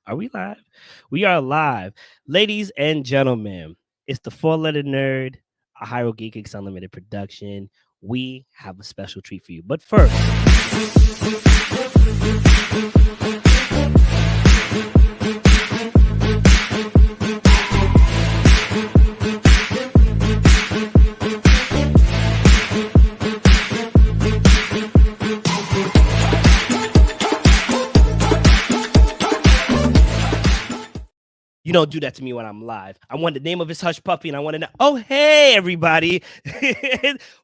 Are we live? We are live. Ladies and gentlemen, it's the Four Letter Nerd, a Hyrule Geek Unlimited production. We have a special treat for you. But first, you don't do that to me when I'm live. I want the name of his hush puppy, and I want to know. Oh, hey, everybody!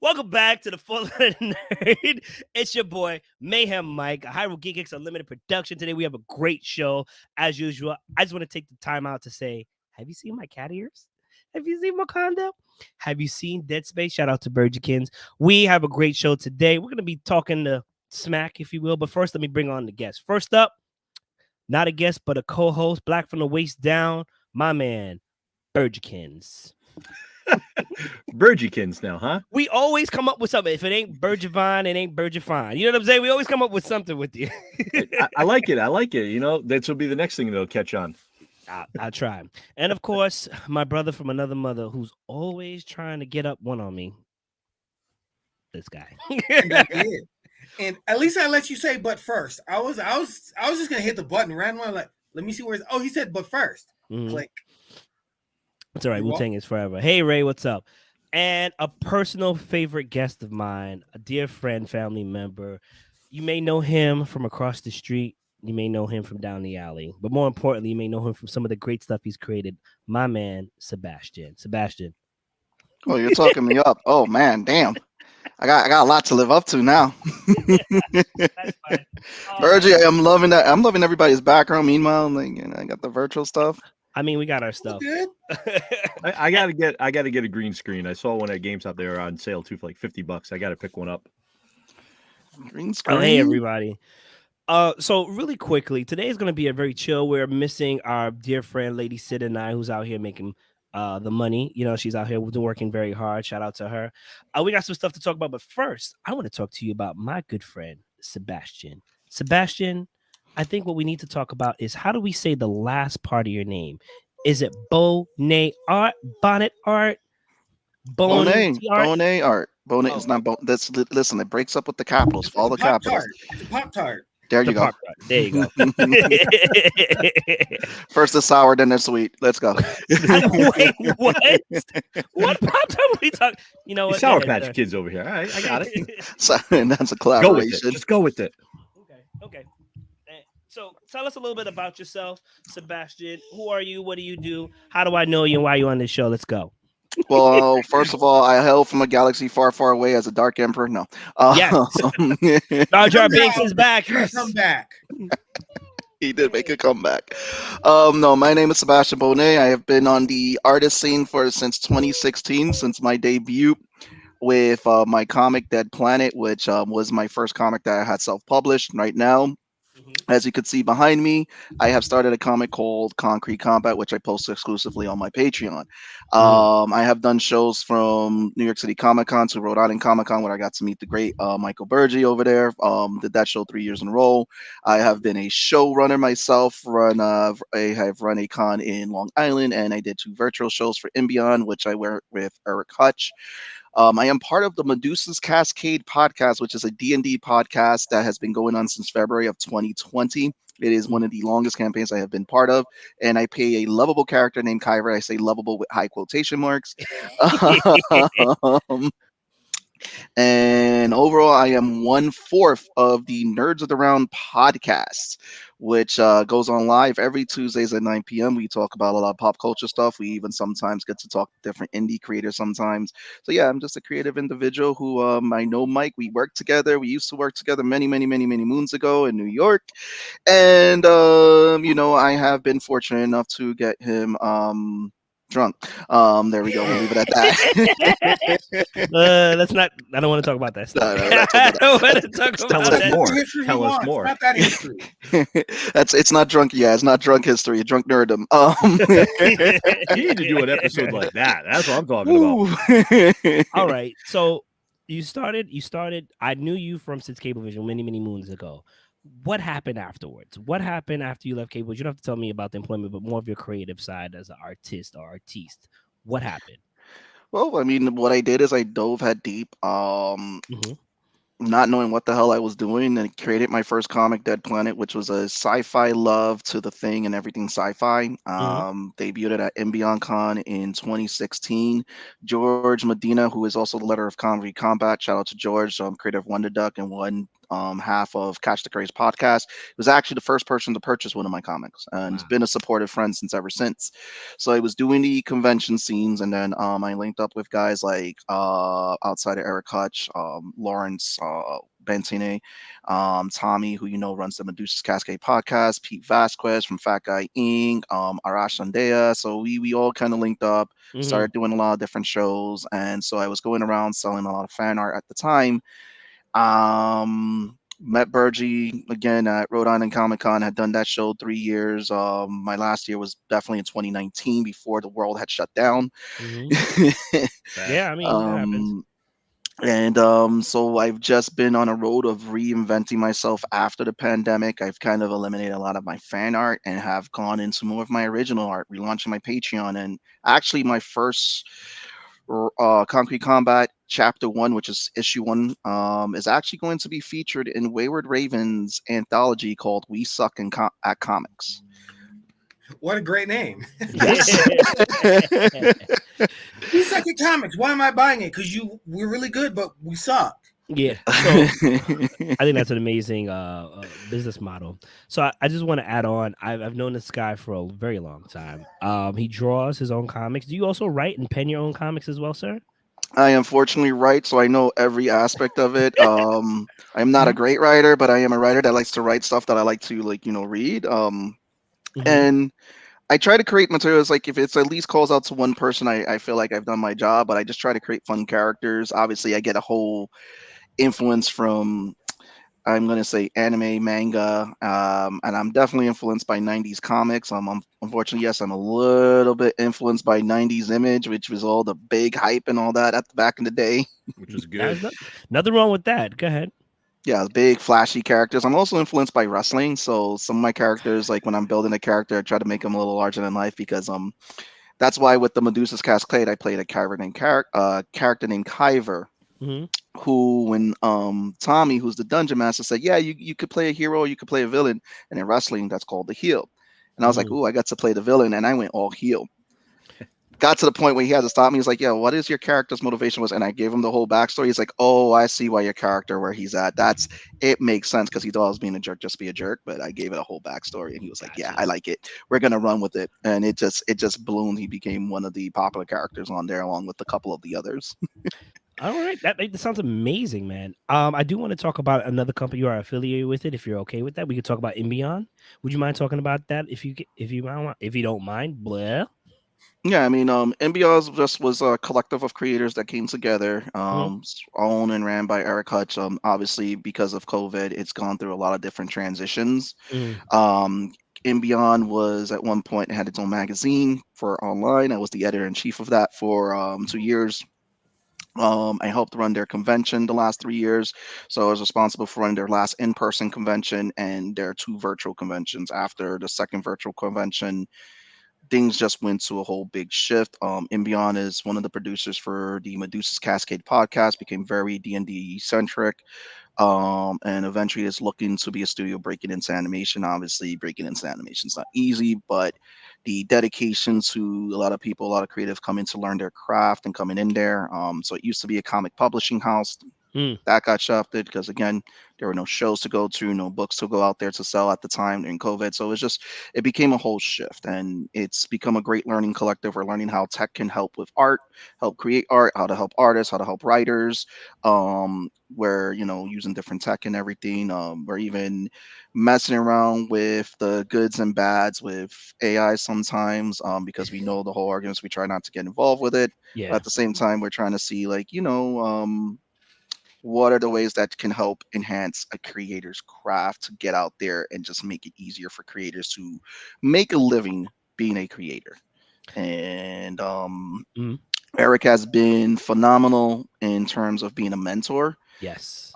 Welcome back to the Full Nerd. It's your boy Mayhem Mike, a Hyrule Geek Unlimited production. Today we have a great show as usual. I just want to take the time out to say, have you seen my cat ears? Have you seen Wakanda? Have you seen Dead Space? Shout out to Burgikins. We have a great show today. We're gonna be talking to smack, if you will. But first, let me bring on the guests. First up. Not a guest, but a co-host, black from the waist down, my man, Burgikins. Burgikins now, huh? We always come up with something. If it ain't Burgivine, it ain't Burgifine. You know what I'm saying? We always come up with something with you. I like it. I like it. You know, that will be the next thing they'll catch on. I'll try. And of course, my brother from another mother who's always trying to get up one on me. This guy. And at least I let you say "but first." I was just gonna hit the button randomly. Like, let me see where. He said "but 1st Click. It's all right. Wu-Tang is forever. Hey Ray, what's up? And a personal favorite guest of mine, a dear friend, family member. You may know him from across the street. You may know him from down the alley. But more importantly, you may know him from some of the great stuff he's created. My man, Sebastian. Sebastian. Oh, you're talking me up. Oh man, damn. I got a lot to live up to now. That's fine. Virgie, I'm loving that. I'm loving everybody's background. Meanwhile, like, I got the virtual stuff. I mean, we got our stuff. Good. I gotta get a green screen. I saw one at GameStop. They were on sale too for like $50. I gotta pick one up. Green screen. Oh, hey everybody. So really quickly, today is going to be a very chill. We're missing our dear friend, Lady Sid and I, who's out here making the money. You know, she's out here working very hard. Shout out to her. We got some stuff to talk about, but first, I want to talk to you about my good friend, Sebastian. Sebastian, I think what we need to talk about is how do we say the last part of your name? Is it Bonet Art, Bonnet Art, Bonet Art? Bonet Art. Bonet is not. Listen. It breaks up with the capitals. For all the capitals. It's a Pop-Tart. There you go. There you go. First the sour, then the sweet. Let's go. Wait, what? What Pop-Tart are we talking? You know what? Sour Patch Kids over here. All right, I got it. So, and that's a Go with collaboration. it. Just go with it. Okay. So tell us a little bit about yourself, Sebastian. Who are you? What do you do? How do I know you and why are you on this show? Let's go. Well, first of all, I hail from a galaxy far, far away as a Dark Emperor. No. Yes. Jar Jar Binks is back. Come back. He did make a comeback. No, my name is Sebastian Bonet. I have been on the artist scene since 2016, since my debut with my comic Dead Planet, which was my first comic that I had self-published. Right now, as you can see behind me, I have started a comic called Concrete Combat, which I post exclusively on my Patreon. I have done shows from New York City Comic Con to Rhode Island Comic Con, where I got to meet the great Michael Burgi over there. Did that show 3 years in a row. I have been a showrunner myself. I have run a con in Long Island, and I did 2 virtual shows for Imbion, which I work with Eric Hutch. I am part of the Medusa's Cascade podcast, which is a D&D podcast that has been going on since February of 2020. It is one of the longest campaigns I have been part of, and I play a lovable character named Kyra. I say lovable with high quotation marks. And overall, I am 1/4 of the Nerds of the Round podcast, which goes on live every Tuesdays at 9 p.m. We talk about a lot of pop culture stuff. We even sometimes get to talk to different indie creators sometimes. So yeah, I'm just a creative individual who I know Mike. We work together. We used to work together many, many, many, many moons ago in New York. And, I have been fortunate enough to get him drunk. There we go. We'll leave it at that. Let's not. I don't want to talk about that stuff. No, I don't want to talk Tell about us that. more. History Tell he us wants, more. not that history. It's not drunk. Yeah, it's not drunk history. It's drunk nerdom. You need to do an episode like that. That's what I'm talking about. All right. So you started. I knew you from since Cablevision many, many moons ago. what happened afterwards? What happened after you left cable? You don't have to tell me about the employment, but more of your creative side as an artist or artiste. What happened? Well, I mean, what I did is I dove head deep. Hmm. Not knowing what the hell I was doing, and created my first comic, Dead Planet, which was a sci-fi love to the thing and everything sci-fi. Hmm. Debuted it at Imbion Con in 2016. George Medina, who is also the leader of Comedy Combat, shout out to George, creator of Wonder Duck and one half of Catch the Craze podcast, was actually the first person to purchase one of my comics, and has Wow. been a supportive friend since ever since. So I was doing the convention scenes, and then I linked up with guys like outside of Eric Hutch, Lawrence Bentine, Tommy, who you know runs the Medusa's Cascade podcast, Pete Vasquez from Fat Guy Inc., Arash Sandea. So we all kind of linked up, Hmm. started doing a lot of different shows, and so I was going around selling a lot of fan art at the time. Met Burgie again at Rhode Island Comic Con. Had done that show 3 years. My last year was definitely in 2019 before the world had shut down. Hmm. Yeah, I mean that happens. um, and so I've just been on a road of reinventing myself after the pandemic. I've kind of eliminated a lot of my fan art and have gone into more of my original art, relaunching my Patreon. And actually, my first Concrete Combat Chapter 1, which is issue 1, is actually going to be featured in Wayward Raven's anthology called We Suck at Comics. What a great name. Yes. We suck at comics. Why am I buying it? Because we're really good, but we suck. Yeah. So I think that's an amazing business model. So I just want to add on. I've known this guy for a very long time. He draws his own comics. Do you also write and pen your own comics as well, sir? I unfortunately write, so I know every aspect of it. I'm not a Hmm. great writer, but I am a writer that likes to write stuff that I like to read. Hmm. And I try to create materials like if it's at least calls out to one person, I feel like I've done my job. But I just try to create fun characters. Obviously, I get a whole influence from I'm gonna say anime, manga, and I'm definitely influenced by '90s comics. Unfortunately, yes, I'm a little bit influenced by '90s Image, which was all the big hype and all that at the back in the day. which is good. There's nothing wrong with that. Go ahead. Yeah, big flashy characters. I'm also influenced by wrestling, so some of my characters, like when I'm building a character, I try to make them a little larger than life because that's why with the Medusa's Cascade, I played a character named Kyver, Hmm. who when Tommy, who's the dungeon master, said, "Yeah, you could play a hero, you could play a villain, and in wrestling that's called the heel." And I was like, Hmm. "Ooh, I got to play the villain," and I went all heel. Got to the point where he had to stop me. He's like, "Yeah, what is your character's motivation was?" And I gave him the whole backstory. He's like, "Oh, I see why your character where he's at. That's it makes sense because he thought I was being a jerk, just be a jerk." But I gave it a whole backstory, and he was like, "Yeah, I Gotcha. like it. We're gonna run with it." And it just bloomed. He became one of the popular characters on there, along with a couple of the others. All right, that sounds amazing, man. I do want to talk about another company you are affiliated with it. If you're okay with that, we could talk about Imbion. Would you mind talking about that? If you don't mind, blah. Yeah, I mean, MBOs just was a collective of creators that came together, Mm, owned and ran by Eric Hutch. Obviously, because of COVID, it's gone through a lot of different transitions. mm, Um, Beyond was at one point it had its own magazine for online. I was the editor in chief of that for 2 years. I helped run their convention the last 3 years, so I was responsible for running their last in-person convention and their two virtual conventions. After the second virtual convention, things just went to a whole big shift. Imbion is one of the producers for the Medusa's Cascade podcast, became very D&D centric, and eventually is looking to be a studio breaking into animation. Obviously, breaking into animation is not easy, but the dedication to a lot of people, a lot of creative coming to learn their craft and coming in there. So it used to be a comic publishing house mm. that got shafted because again there were no shows to go to, no books to go out there to sell at the time during COVID. So it became a whole shift, and it's become a great learning collective. We're learning how tech can help with art, help create art, how to help artists, how to help writers. We're using different tech and everything. We're even messing around with the goods and bads with AI sometimes, because we know the whole arguments. We try not to get involved with it, but Yeah, at the same time we're trying to see, like, what are the ways that can help enhance a creator's craft to get out there and just make it easier for creators to make a living being a creator. And mm, Eric has been phenomenal in terms of being a mentor. Yes.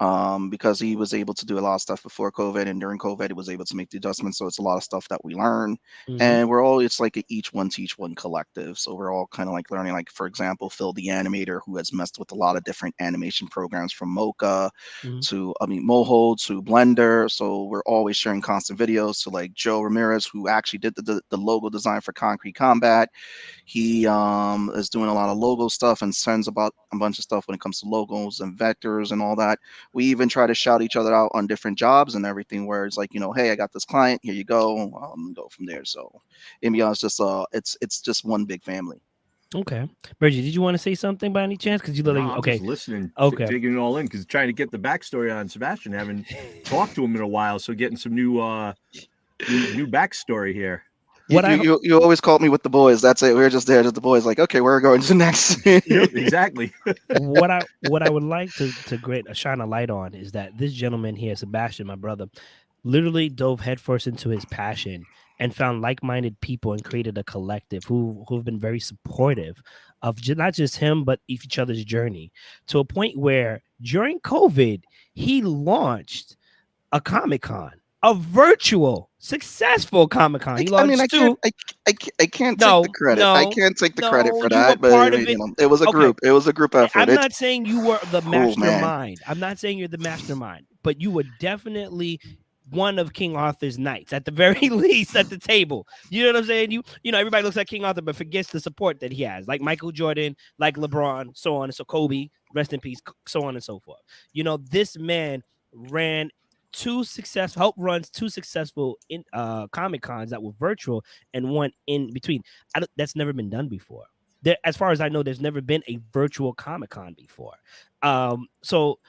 Because he was able to do a lot of stuff before COVID, and during COVID, he was able to make the adjustments. So it's a lot of stuff that we learn, and we're all, it's like a each one teach one collective. So we're all kind of like learning. Like for example, Phil the animator, who has messed with a lot of different animation programs from Mocha to Moho to Blender. So we're always sharing constant videos. So like Joe Ramirez, who actually did the logo design for Concrete Combat. He is doing a lot of logo stuff and sends about a bunch of stuff when it comes to logos and vectors and all that. We even try to shout each other out on different jobs and everything, where it's like, hey, I got this client, here you go, go from there. So in be honest, just it's just one big family. Okay, Reggie, did you want to say something by any chance? Because you look like I'm just listening, taking it all in, because trying to get the backstory on Sebastian. Haven't talked to him in a while, so getting some new backstory here. You always called me with the boys. That's it. We were just there, just the boys. Like, okay, we're going to the next. Exactly. what I would like to shine a light on is that this gentleman here, Sebastian, my brother, literally dove headfirst into his passion and found like-minded people and created a collective who've been very supportive of not just him but each other's journey, to a point where during COVID he launched a Comic-Con, a virtual successful Comic-Con. He launched I two. I can't take the credit. I can't take the credit for that. But it was a group. It was a group effort. I'm not saying you were the mastermind. I'm not saying you're the mastermind, but you were definitely one of King Arthur's knights, at the very least, at the table. You know what I'm saying? You know, everybody looks at King Arthur, but forgets the support that he has, like Michael Jordan, like LeBron, so on and so Kobe, rest in peace, so on and so forth. You know, this man ran helped run two successful Comic-Cons that were virtual and one in between. That's never been done before. As far as I know, there's never been a virtual Comic-Con before. So,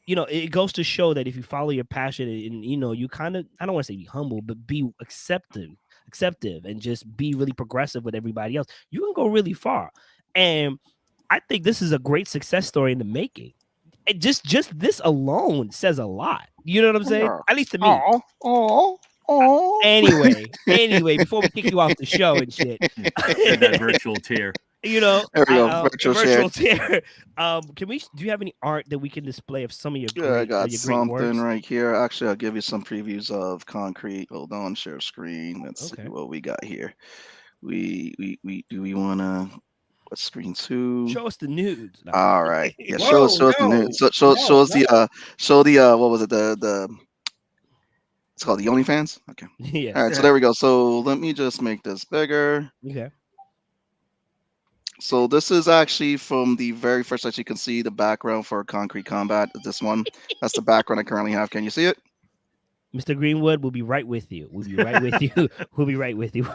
you know, it goes to show that if you follow your passion and, you know, you kind of, I don't want to say be humble, but be acceptive and just be really progressive with everybody else, you can go really far. And I think this is a great success story in the making. It just this alone says a lot. You know what I'm saying? At least to me. Anyway, before we kick you off the show and shit, that virtual tear. You know, virtual tear. Do you have any art that we can display of some of your great, I got your something works? right here. Actually, I'll give you some previews of Concrete. Hold on, share screen. Let's see what we got here. We want to screen 2? Show us the nudes. No. All right. Yeah, show us the nudes. Show the what was it, the it's called the OnlyFans? Okay. Yes. All right, so there we go. So let me just make this bigger. Okay. So this is actually from the very first, as you can see, the background for Concrete Combat. This one, that's the background I currently have. Can you see it? Mr. Greenwood, we'll be right with you. We'll be right with you. We'll be right with you.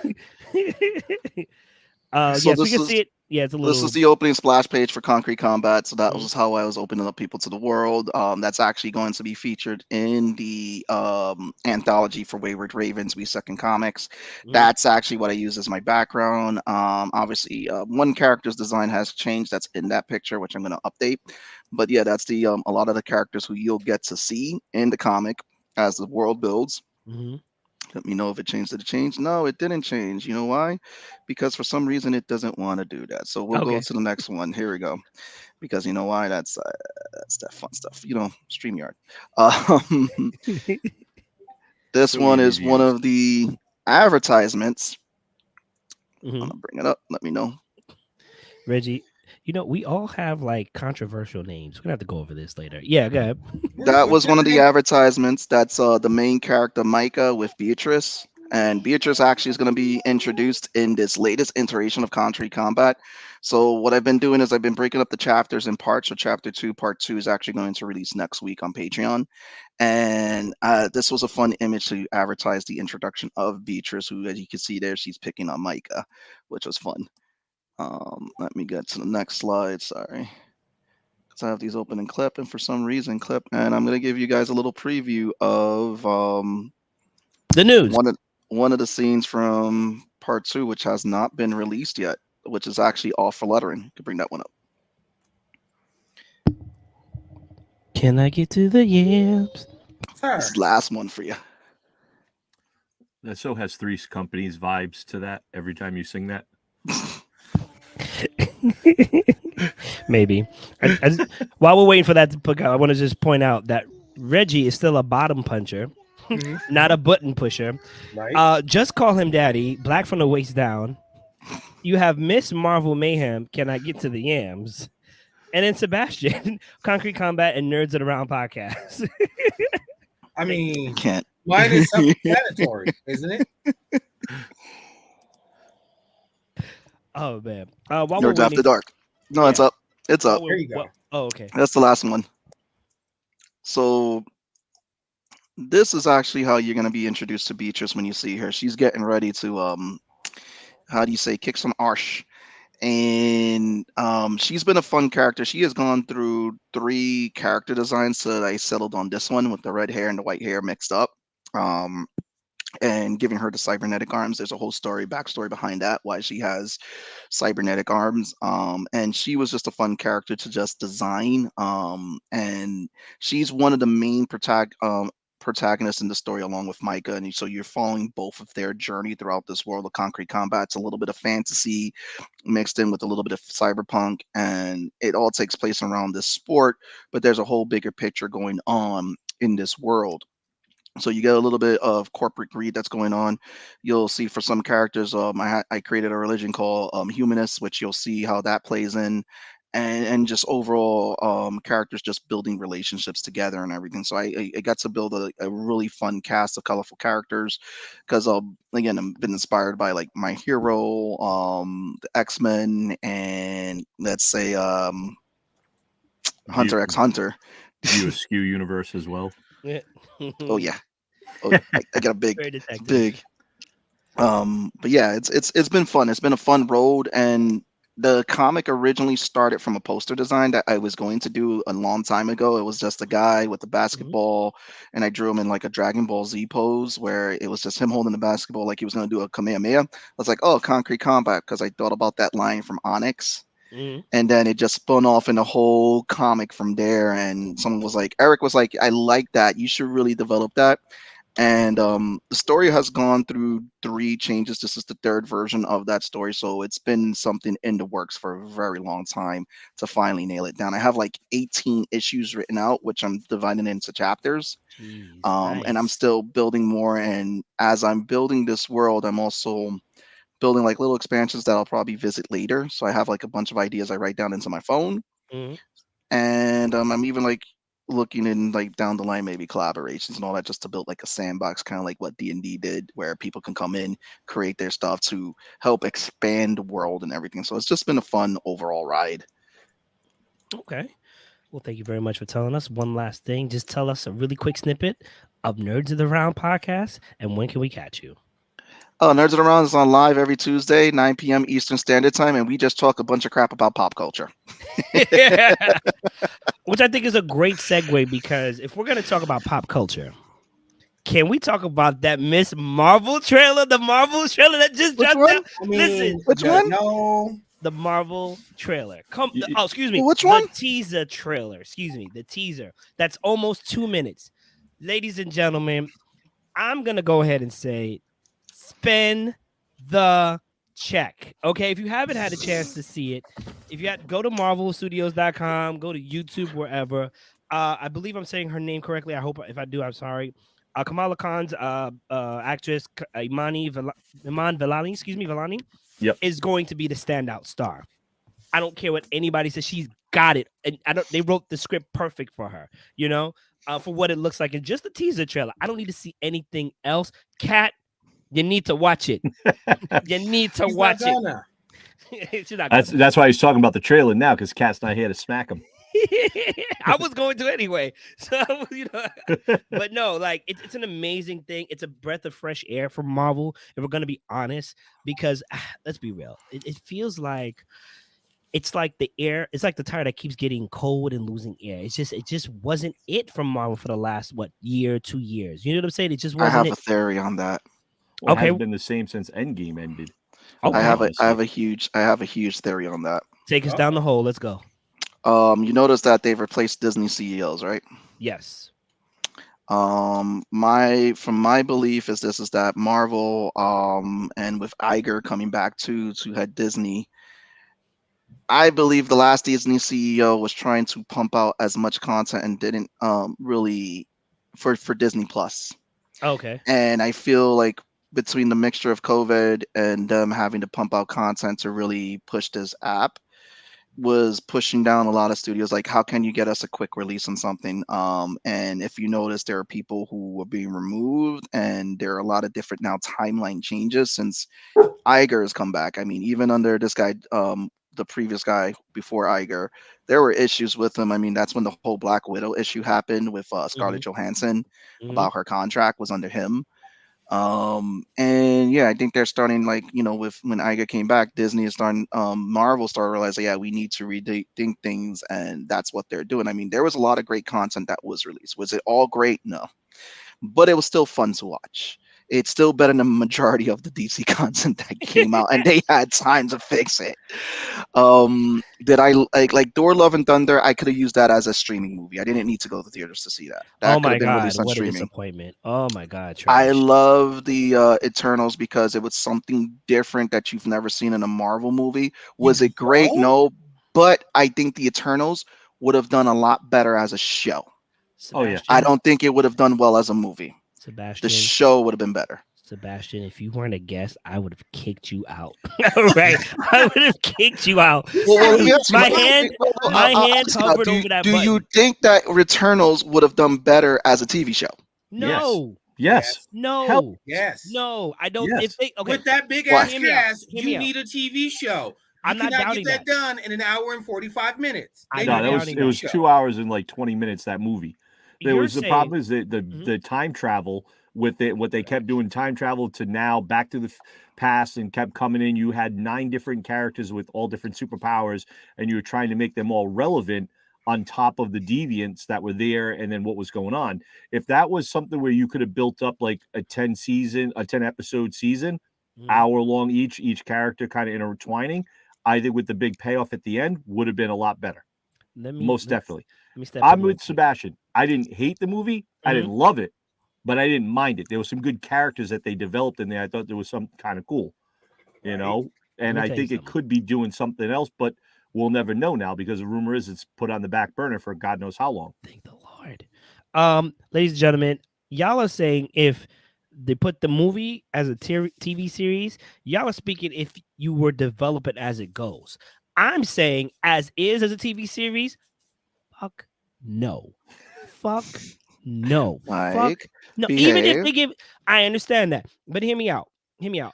Yes, we can see it. Yeah, it's a little. This is the opening splash page for Concrete Combat. So that was how I was opening up people to the world. That's actually going to be featured in the anthology for Wayward Ravens, We Second Comics. That's actually what I use as my background. Obviously, one character's design has changed. That's in that picture, which I'm going to update. But yeah, that's the a lot of the characters who you'll get to see in the comic as the world builds. Let me know if it changed. Did it change? No, it didn't change. You know why? Because for some reason it doesn't want to do that. So we'll go to the next one. Here we go. Because you know why? That's that fun stuff. You know, StreamYard. This one is one of the advertisements. I'm gonna bring it up. Let me know. Reggie, you know, we all have like controversial names. We're gonna have to go over this later. Yeah, go ahead. That was one of the advertisements. That's the main character Micah with Beatrice. And Beatrice actually is going to be introduced in this latest iteration of Concrete Combat. So what I've been doing is I've been breaking up the chapters in parts. So chapter 2, part 2 is actually going to release next week on Patreon. And this was a fun image to advertise the introduction of Beatrice, who, as you can see there, she's picking on Micah, which was fun. Let me get to the next slide. Sorry. Because I have these open in Clip, and for some reason, Clip, and I'm going to give you guys a little preview of the news. One of the scenes from part 2, which has not been released yet, which is actually off for lettering. You can bring that one up. Can I get to the yams? This last one for you. That so has Three's Company's vibes to that every time you sing that. Maybe. While we're waiting for that to put out, I want to just point out that Reggie is still a bottom puncher, Mhm. not a button pusher. Right. Just call him daddy, black from the waist down. You have Miss Marvel Mayhem, Can I Get to the Yams? And then Sebastian, Concrete Combat and Nerds of the Round podcast. I mean, Can't. mine is self-explanatory, isn't it? Oh man. While we're Nerds After waiting, Dark. No, it's Yeah. up. It's up. There you go. Oh, okay. That's the last one. So this is actually how you're gonna be introduced to Beatrice when you see her. She's getting ready to how do you say, kick some arse. And she's been a fun character. She has gone through 3 character designs, so I settled on this one with the red hair and the white hair mixed up. Um, and giving her the cybernetic arms. There's a whole backstory behind that, why she has cybernetic arms. And she was just a fun character to just design. And she's one of the main protagonists in the story along with Micah. And so you're following both of their journey throughout this world of concrete combat. It's a little bit of fantasy mixed in with a little bit of cyberpunk, and it all takes place around this sport, but there's a whole bigger picture going on in this world. So you get a little bit of corporate greed that's going on. You'll see for some characters, I created a religion called humanists, which you'll see how that plays in, and just overall characters just building relationships together and everything. So I got to build a really fun cast of colorful characters because again, I've been inspired by like My Hero, the X-Men, and let's say Hunter x Hunter. View Askew universe as well. Yeah. Oh yeah. Oh, I got a big, Very it's detective. big. But yeah, it's been fun. It's been a fun road, and the comic originally started from a poster design that I was going to do a long time ago. It was just a guy with a basketball, and I drew him in like a Dragon Ball Z pose where it was just him holding the basketball like he was going to do a Kamehameha. I was like, oh, concrete combat, because I thought about that line from Onyx. Mhm. And then it just spun off in a whole comic from there. And someone was like, Eric was like, I like that. You should really develop that. And the story has gone through 3 changes. This is the 3rd version of that story. So it's been something in the works for a very long time to finally nail it down. I have like 18 issues written out, which I'm dividing into chapters. Jeez, And I'm nice. still building more. And as I'm building this world, I'm also building like little expansions that I'll probably visit later. So I have like a bunch of ideas I write down into my phone. Mhm. And I'm even like looking in like down the line maybe collaborations and all that just to build like a sandbox, kind of like what D&D did, where people can come in, create their stuff to help expand the world and everything. So it's just been a fun overall ride. Okay. Well, thank you very much for telling us. One last thing, just tell us a really quick snippet of Nerds of the Round podcast, and when can we catch you? Nerds of the Round is on live every Tuesday, 9 p.m. Eastern Standard Time, and we just talk a bunch of crap about pop culture. Which I think is a great segue, because if we're going to talk about pop culture, can we talk about that Miss Marvel trailer? The Marvel trailer that just Which dropped one? out? I mean, Listen, Which one? No. the Marvel trailer. Excuse me. Which the one? teaser trailer. Excuse me. The teaser. That's almost 2 minutes. Ladies and gentlemen, I'm going to go ahead and say, spend the check. Okay, if you haven't had a chance to see it, if you had, go to marvelstudios.com, go to YouTube, wherever. I believe I'm saying her name correctly. I hope, if I do, I'm sorry. Kamala Khan's actress, Iman Vellani, Vellani, Yep. is going to be the standout star. I don't care what anybody says. She's got it, and they wrote the script perfect for her. You know, for what it looks like, and just the teaser trailer. I don't need to see anything else. Kat, you need to watch it. You need to He's watch not it. gonna. She's not gonna. That's why he's talking about the trailer now, because Cat's not here to smack him. I was going to anyway. So, you know, but no, like it's an amazing thing. It's a breath of fresh air for Marvel, if we're gonna be honest, because let's be real. It feels like it's like the air, it's like the tire that keeps getting cold and losing air. It just wasn't it from Marvel for the last 2 years. You know what I'm saying? It just I wasn't have a it. theory on that. Well, Okay. It has been the same since Endgame ended. Okay. I have Honestly. a huge theory on that. Take us down the hole. Let's go. You notice that they've replaced Disney CEOs, right? Yes. From my belief is that Marvel and with Iger coming back to head Disney, I believe the last Disney CEO was trying to pump out as much content and didn't really for Disney Plus. Okay. And I feel like between the mixture of COVID and them having to pump out content to really push this app was pushing down a lot of studios. Like, how can you get us a quick release on something? And if you notice, there are people who were being removed, and there are a lot of different now timeline changes since Iger has come back. I mean, even under this guy, the previous guy before Iger, there were issues with him. I mean, that's when the whole Black Widow issue happened with Scarlett Johansson Mhm. about her contract was under him. And yeah, I think they're starting, like, with when Iger came back, Disney is starting, Marvel started realizing, yeah, we need to rethink things, and that's what they're doing. I mean, there was a lot of great content that was released. Was it all great? No, but it was still fun to watch. It's still better than the majority of the DC content that came out, and they had time to fix it. Did I like Thor: Love and Thunder? I could have used that as a streaming movie. I didn't need to go to the theaters to see that. Oh That could my have been god, released on what a streaming. disappointment. Oh my god, I trash. love the Eternals because it was something different that you've never seen in a Marvel movie. Was it great? don't? No, but I think the Eternals would have done a lot better as a show. Oh, yeah. I Sebastian, don't think it would have done well as a movie. The Sebastian, show would have been better. Sebastian, if you weren't a guest, I would have kicked you out. All right. I would have kicked you out. Well, let me ask you, My well, hand, well, my I'll hand ask you now, hovered over that do button. you think that Returnals would have done better as a TV show? No, Yes. no, Yes. no. I don't. Yes. If they okay, With that big What? ass Hear me out, cast, hear me you out. need a TV show. You I'm not cannot doubting get that done in an hour and 45 minutes. I'm They not No, need a doubting it was show. 2 hours and like 20 minutes, that movie. There You're was the saying problem is that Mhm. the time travel with it, what they kept doing, time travel to now back to the past, and kept coming in. You had 9 different characters with all different superpowers, and you were trying to make them all relevant on top of the deviants that were there, and then what was going on. If that was something where you could have built up like a 10 episode season, Mhm. hour long each character kind of intertwining, I think with the big payoff at the end would have been a lot better. Most definitely. Let me step I'm in with real quick. Sebastian. I didn't hate the movie. I didn't love it, but I didn't mind it. There were some good characters that they developed in there. I thought there was some kind of cool, you Right. know. And me I tell you think it something. could be doing something else, but we'll never know now because the rumor is it's put on the back burner for God knows how long. Thank the Lord. Ladies and gentlemen, y'all are saying if they put the movie as a TV series, y'all are speaking if you were developing as it goes. I'm saying as is as a TV series, fuck no. Fuck no. Fuck Mike, no. Even if behave. they give, I understand that, but hear me out. Hear me out.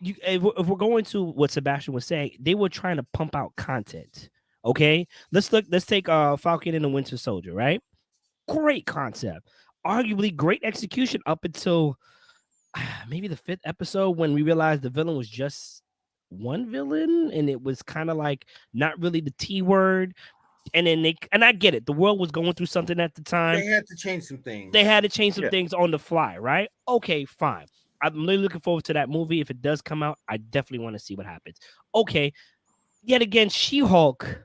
If we're going to what Sebastian was saying, they were trying to pump out content. Okay, let's take Falcon and the Winter Soldier, right? Great concept, arguably great execution up until maybe the 5th episode when we realized the villain was just one villain, and it was kind of like not really the T word. And then I get it, the world was going through something at the time. They had to change some things. They had to change some Yeah. things on the fly, right? Okay, fine. I'm really looking forward to that movie. If it does come out, I definitely want to see what happens. Okay, yet again, She-Hulk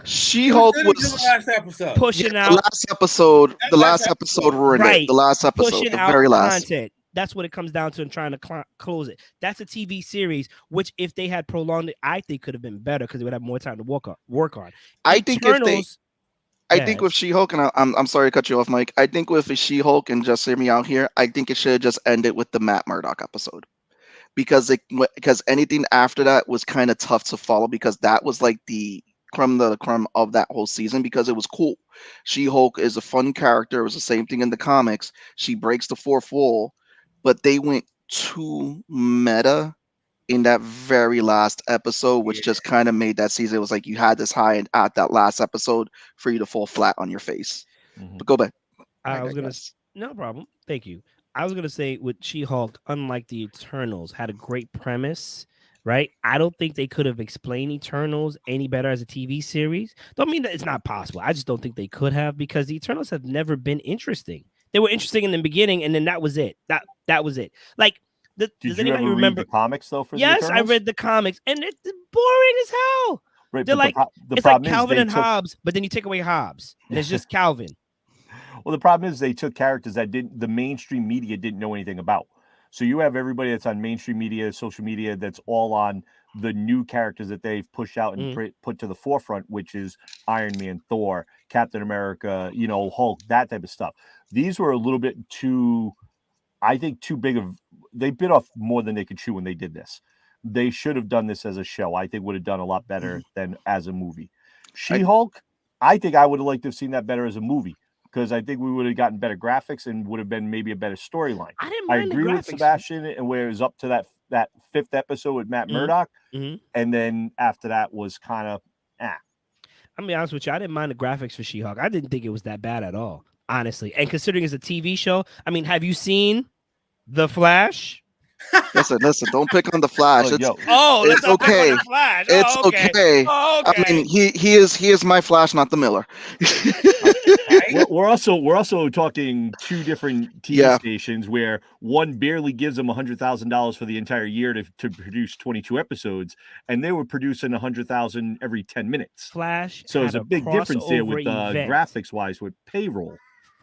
She-Hulk Good until the was last episode. pushing the out last episode. That The last last episode episode. ruined Right. it. The last episode, pushing the out very last. content. That's what it comes down to, and trying to close it. That's a TV series, which if they had prolonged it, I think could have been better because they would have more time to work on. I think if they, Eternals, I yeah, think with She-Hulk, and I'm sorry to cut you off, Mike. I think with She-Hulk, and just hear me out here, I think it should have just ended with the Matt Murdock episode, because anything after that was kind of tough to follow, because that was like the creme de la creme of that whole season, because it was cool. She-Hulk is a fun character. It was the same thing in the comics. She breaks the fourth wall, but they went too meta in that very last episode, which just kind of made that season. It was like you had this high, and at that last episode for you to fall flat on your face. Mhm. But go back. I was gonna digress. no problem. Thank you. I was gonna say with She-Hulk, unlike the Eternals, had a great premise, right? I don't think they could have explained Eternals any better as a TV series. Don't mean that it's not possible. I just don't think they could have, because the Eternals have never been interesting. They were interesting in the beginning, and then that was it. That was it. Like, Did does you anybody ever remember? read the comics though? For Yes, the I Eternals? read the comics, and it's boring as hell. Right, They're but like, the it's like problem is Calvin they and took. Hobbes, but then you take away Hobbes, and it's just Calvin. Well, the problem is they took characters that the mainstream media didn't know anything about. So you have everybody that's on mainstream media, social media, that's all on the new characters that they've pushed out and put to the forefront, which is Iron Man, Thor, Captain America, Hulk, that type of stuff. These were a little bit too, I think, too big of. They bit off more than they could chew when they did this. They should have done this as a show. I think would have done a lot better than as a movie. She-Hulk, I think I would have liked to have seen that better as a movie, because I think we would have gotten better graphics and would have been maybe a better storyline. I agree with Sebastian, and where it was up to that 5th episode with Matt Murdock, and then after that was kind of I'm gonna be honest with you, I didn't mind the graphics for She-Hulk. I didn't think it was that bad at all, honestly. And considering it's a TV show, I mean, have you seen The Flash? Listen, don't pick on the Flash. Let's it's not pick okay. on the Flash. It's okay. Oh, okay. I mean, he is my Flash, not the Miller. We're also talking 2 different TV stations where one barely gives them $100,000 for the entire year to produce 22 episodes, and they were producing 100,000 every 10 minutes. Flash. So there's a big difference there with graphics wise with payroll.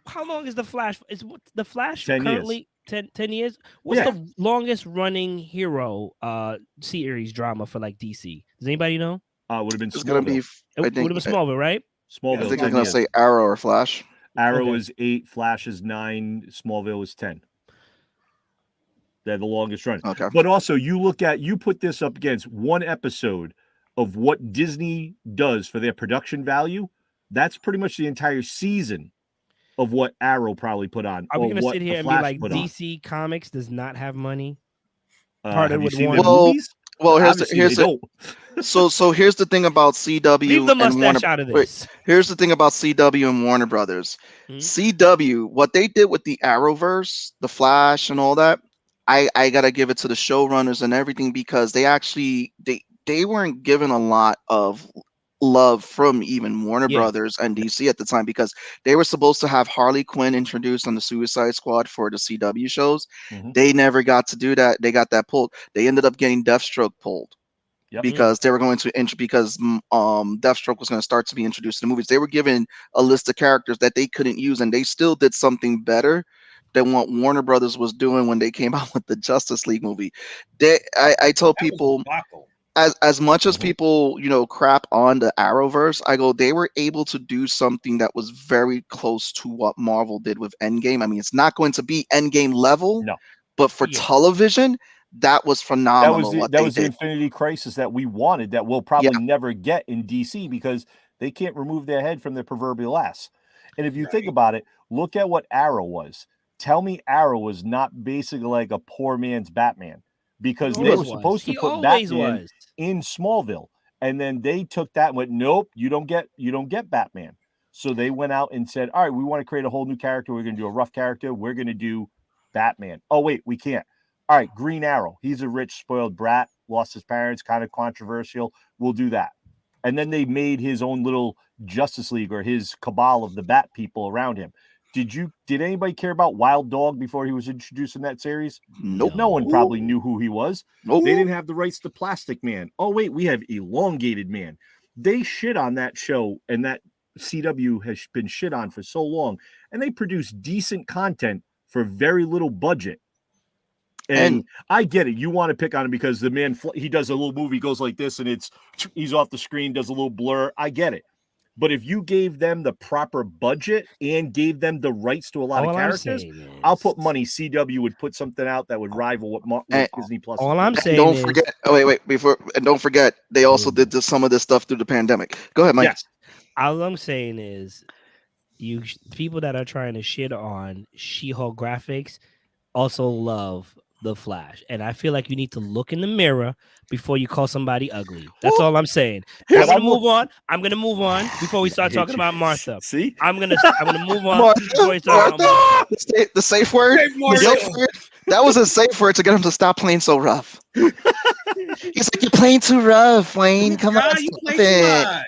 How long is the Flash? Is the Flash 10 currently years. 10 years? What's the longest running hero series drama for like DC? Does anybody know? Would have been Smallville. It's gonna be. Would have been Smallville, right? Smallville. I think I'm gonna say Arrow or Flash. Arrow is 8, Flash is 9, Smallville is 10. They're the longest run. Okay. But also, you put this up against one episode of what Disney does for their production value. That's pretty much the entire season of what Arrow probably put on. Are we going to sit here and be like DC Comics does not have money? Partnered with Warner. Well, here's so here's the thing about CW. Leave the mustache out of this. Here's the thing about CW and Warner Brothers. CW, what they did with the Arrowverse, the Flash, and all that, I gotta give it to the showrunners and everything, because they actually they weren't given a lot of love from even Warner Brothers and DC at the time, because they were supposed to have Harley Quinn introduced on the Suicide Squad for the CW shows. They never got to do that. They got that pulled. They ended up getting Deathstroke pulled because they were going to Deathstroke was going to start to be introduced in the movies. They were given a list of characters that they couldn't use, and they still did something better than what Warner Brothers was doing when they came out with the Justice League movie. I told people, as much as people, crap on the Arrowverse, I go, they were able to do something that was very close to what Marvel did with Endgame. I mean, it's not going to be Endgame level, but for television, that was phenomenal. That was the Infinity Crisis that we wanted, that we'll probably never get in DC, because they can't remove their head from their proverbial ass. And if you think about it, look at what Arrow was. Tell me Arrow was not basically like a poor man's Batman, because they were supposed to put Batman in Smallville, and then they took that and went, nope, you don't get Batman. So they went out and said, all right, we want to create a whole new character. We're going to do a rough character. We're going to do Batman. Oh wait, we can't. All right, Green Arrow. He's a rich, spoiled brat, lost his parents, kind of controversial. We'll do that. And then they made his own little Justice League, or his cabal of the Bat people around him. Did anybody care about Wild Dog before he was introduced in that series? Nope. No one probably knew who he was. Nope. They didn't have the rights to Plastic Man. Oh, wait, we have Elongated Man. They shit on that show, and that CW has been shit on for so long, and they produce decent content for very little budget. And I get it. You want to pick on him because the man, he does a little movie, goes like this, and he's off the screen, does a little blur. I get it. But if you gave them the proper budget and gave them the rights to a lot of characters, I'll put money CW would put something out that would rival what Disney Plus. All I'm saying don't forget. Oh wait, don't forget they also did some of this stuff through the pandemic. Go ahead, Mike. Yes. All I'm saying is, you people that are trying to shit on She-Hulk graphics also love The Flash, and I feel like you need to look in the mirror before you call somebody ugly. That's all I'm saying. I'm gonna move on before we start talking about Martha. See, I'm gonna move on before we start talking about Martha. The safe word. That was a safe word to get him to stop playing so rough. He's like, you're playing too rough, Wayne. Come on, you stop play it.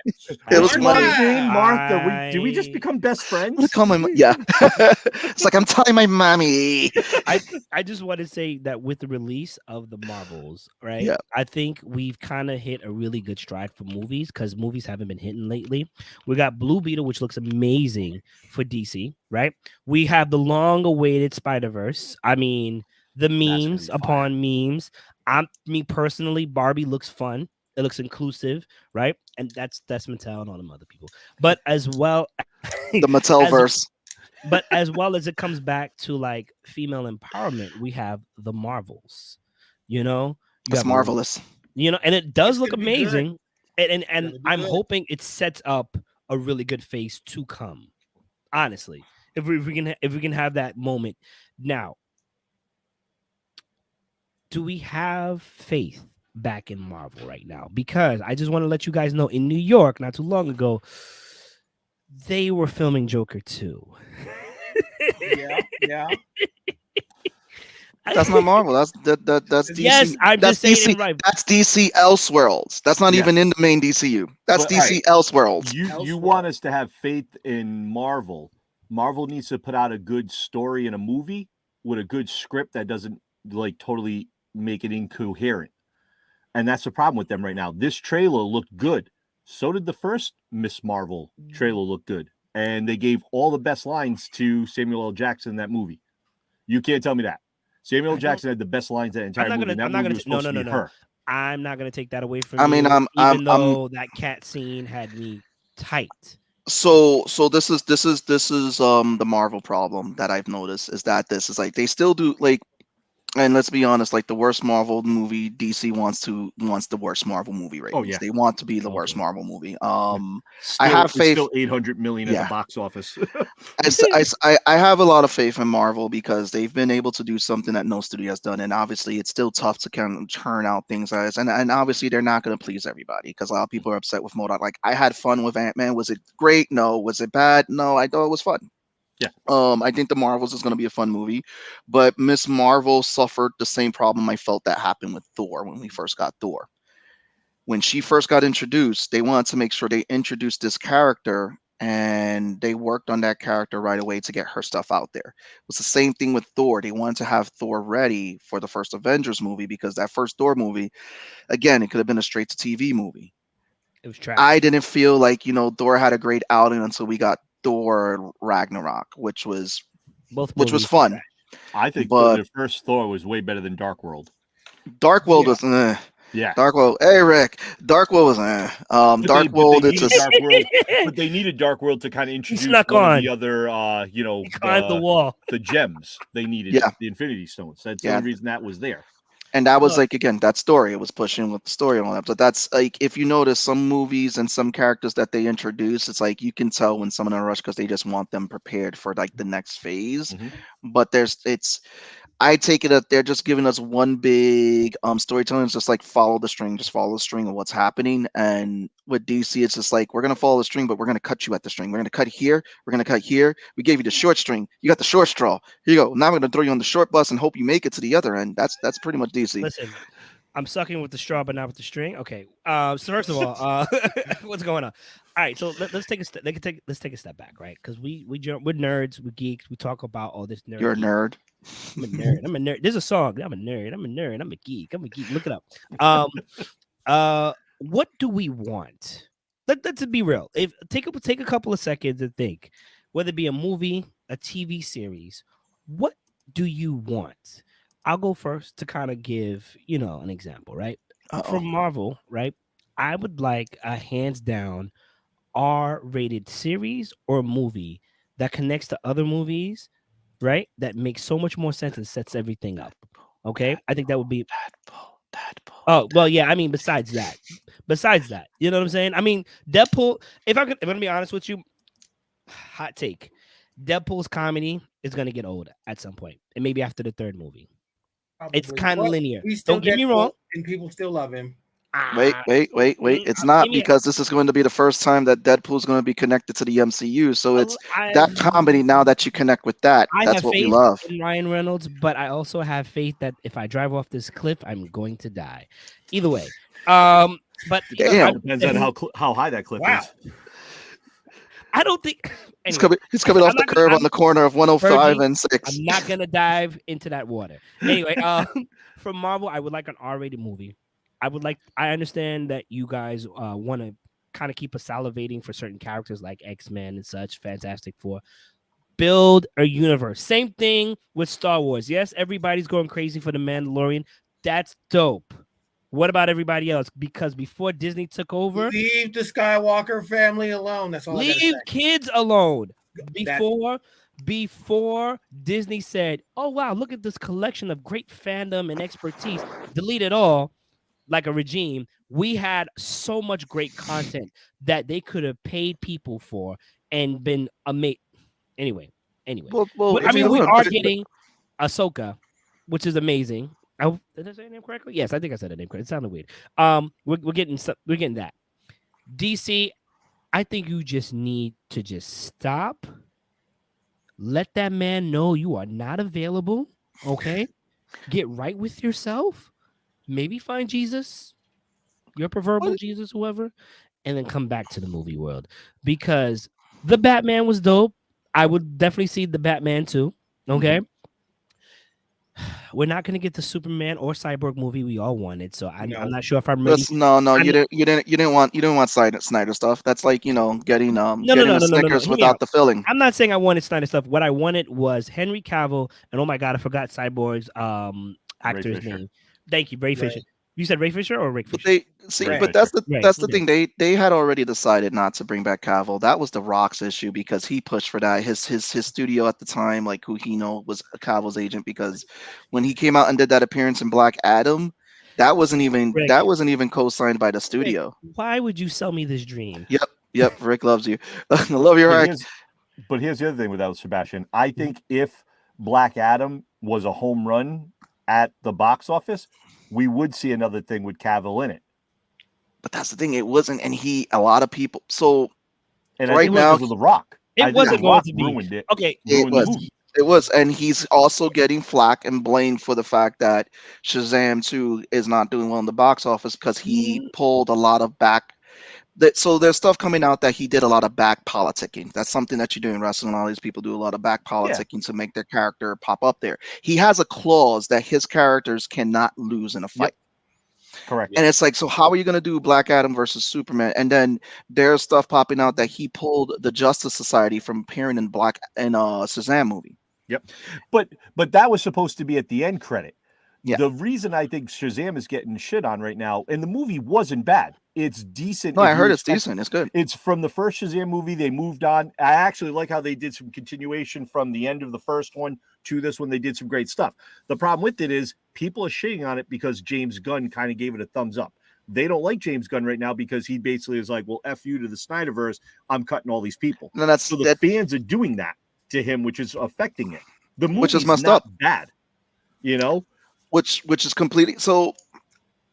It was funny. Martha, did we just become best friends? Call my it's like I'm telling my mommy. I just want to say that with the release of the Marvels, right? Yeah. I think we've kind of hit a really good stride for movies, because movies haven't been hitting lately. We got Blue Beetle, which looks amazing for DC, right? We have the long-awaited Spider-Verse. I mean, the That's memes gonna be fire. upon memes. Me personally, Barbie looks fun. It looks inclusive, right? And that's Mattel and all them other people. But as well The Mattel as verse. but as well as it comes back to like female empowerment, we have the Marvels. You know, you That's have marvelous. and it does It's look gonna be good. amazing. And Gonna be I'm good. hoping it sets up a really good phase to come. Honestly, if we can have that moment now, do we have faith back in Marvel right now? Because I just want to let you guys know, in New York, not too long ago, they were filming Joker 2. Yeah. That's not Marvel. That's Yes, DC. I'm That's just saying DC. it right. That's DC Elseworlds. That's not Yeah. even in the main DCU. That's But, DC Elseworlds. You Elseworld. want us to have faith in Marvel. Marvel needs to put out a good story in a movie with a good script that doesn't like totally make it incoherent. And that's the problem with them right now. This trailer looked good. So did the first Miss Marvel trailer look good. And they gave all the best lines to Samuel L. Jackson in that movie. You can't tell me that. Samuel L. Jackson had the best lines that entire movie. And that movie was supposed to be her. I'm not gonna take that away from I mean, you, I'm even though that cat scene had me tight. so this is the Marvel problem that I've noticed is that this is like they still do like, and let's be honest, like the worst Marvel movie, DC wants the worst Marvel movie ratings. yeah. They want to be the worst Okay. Marvel movie. Still, have it's faith- still 800 million at Yeah. the box office. I have a lot of faith in Marvel because they've been able to do something that no studio has done, and obviously it's still tough to kind of turn out things as, and obviously they're not going to please everybody because a lot of people are upset with MODOK. Like I had fun with Ant-Man. Was it great? No. Was it bad? No. I thought it was fun. Yeah. I think the Marvels is going to be a fun movie, but Miss Marvel suffered the same problem I felt that happened with Thor when we first got Thor. When she first got introduced, they wanted to make sure they introduced this character and they worked on that character right away to get her stuff out there. It was the same thing with Thor. They wanted to have Thor ready for the first Avengers movie because that first Thor movie, again, it could have been a straight to TV movie. It was trash. I didn't feel like, Thor had a great outing until we got Thor Ragnarok, which was Both which was movies were fun. trash. I think But the first Thor was way better than Dark World. Dark World Yeah. was Yeah. Dark World. Hey Rick, Dark World was Dark World. They It's needed just Dark World, but they needed Dark World to kind of introduce snuck one of on. the other, He climbed the wall. the gems they needed. Yeah. The Infinity Stones. That's the Yeah. only reason that was there. And that was Look. like again that story. It was pushing with the story and all that. But that's like if you notice some movies and some characters that they introduce, it's like you can tell when someone in a rush because they just want them prepared for like the next phase. Mhm. But I take it that they're just giving us one big storytelling. It's just like just follow the string of what's happening. And with DC, it's just like we're gonna follow the string, but we're gonna cut you at the string. We're gonna cut here. We're gonna cut here. We gave you the short string. You got the short straw. Here you go. Now we're gonna throw you on the short bus and hope you make it to the other end. That's pretty much DC. Listen, I'm sucking with the straw, but not with the string. Okay. So first of all, what's going on? All right. So let's take a step. Let's take a step back, right? Because we're nerds, we're geeks. We talk about all this nerd. You're a geek. nerd. I'm a nerd. I'm a nerd. There's a song. I'm a nerd. I'm a nerd. I'm a geek. I'm a geek. Look it up. What do we want? Let's be real. If take a couple of seconds and think, whether it be a movie, a TV series, what do you want? I'll go first to kind of give an example, right? From Marvel, right? I would like a hands down R-rated series or movie that connects to other movies, right? That makes so much more sense and sets everything up. Okay, I think that would be. Deadpool. Oh well, yeah. I mean, besides that, you know what I'm saying? I mean, Deadpool. If I'm gonna be honest with you, hot take, Deadpool's comedy is gonna get old at some point, and maybe after the third movie. It's Probably. kind of Well, linear. he's still Don't get me Deadpool, wrong. and people still love him. Wait. It's not because this is going to be the first time that Deadpool is going to be connected to the MCU. So it's that comedy now that you connect with that. I That's have what we faith love. in Ryan Reynolds, but I also have faith that if I drive off this cliff, I'm going to die. Either way. But Damn. Depends on how high that cliff Wow. is. I don't think He's anyway, coming off the curve on the corner of 105 Virgie, and 6. I'm not gonna dive into that water. Anyway, from Marvel, I would like an R-rated movie. I understand that you guys want to kind of keep us salivating for certain characters like X-Men and such, Fantastic Four. Build a universe. Same thing with Star Wars. Yes, everybody's going crazy for the Mandalorian. That's dope. What about everybody else? Because before Disney took over, Leave the Skywalker family alone. That's all I gotta leave say. kids alone. That Before Disney said, "Oh wow, look at this collection of great fandom and expertise." Delete it all like a regime. We had so much great content that they could have paid people for and been amazing. Anyway, Well, I if mean, you we look, are getting Ahsoka, which is amazing. Did I say her name correctly? Yes, I think I said her name correctly. It sounded weird. We're getting that. DC, I think you just need to just stop. Let that man know you are not available. Okay, get right with yourself. Maybe find Jesus, your preferable Jesus, whoever, and then come back to the movie world because the Batman was dope. I would definitely see the Batman too. Okay. We're not gonna get the Superman or Cyborg movie we all wanted, so I'm no. not sure if I'm ready. that's no, I'm, you didn't want Snyder stuff. That's like no, getting the no. Snickers Hear me out. without the filling. I'm not saying I wanted Snyder stuff. What I wanted was Henry Cavill, and oh my god, I forgot Cyborg's Ray actor's Fisher. name. Thank you, Ray Ray. Fisher. You said Ray Fisher or Rick But Fisher? Ray Right. Fisher. that's the Okay. thing. They had already decided not to bring back Cavill. That was the Rock's issue because he pushed for that. His studio at the time, like who he know was Cavill's agent, because when he came out and did that appearance in Black Adam, Rick, that wasn't even co-signed by the Rick, studio. why would you sell me this dream? Yep. Rick loves you. I love your But act. here's the other thing without Sebastian. I Mm-hmm. think if Black Adam was a home run at the box office, we would see another thing with Cavill in it. But that's the thing. It wasn't, and a lot of people. So And I right think was now, because of The Rock. I It think The wasn't going Rock to be ruined it. okay. it Ruined the was. movie. It was, and he's also getting flack and blamed for the fact that Shazam 2 is not doing well in the box office because he Mm, pulled a lot of back. So there's stuff coming out that he did a lot of back politicking. That's something that you do in wrestling. A lot of these people do a lot of back Yeah, politicking to make their character pop up there. He has a clause that his characters cannot lose in a fight. Yep. Correct. And it's like, so how are you going to do Black Adam versus Superman? And then there's stuff popping out that he pulled the Justice Society from appearing in Shazam movie. Yep. But that was supposed to be at the end credit. Yeah. The reason I think Shazam is getting shit on right now, and the movie wasn't bad. It's decent. No, if I you heard it's expect- decent. It's good. It's from the first Shazam movie. They moved on. I actually like how they did some continuation from the end of the first one to this one. They did some great stuff. The problem with it is people are shitting on it because James Gunn kind of gave it a thumbs up. They don't like James Gunn right now because he basically is like, well, F you to the Snyderverse. I'm cutting all these people. And that's So the that, fans are doing that to him, which is affecting it. The which is movie's messed not up. bad, you know? Which is completely so.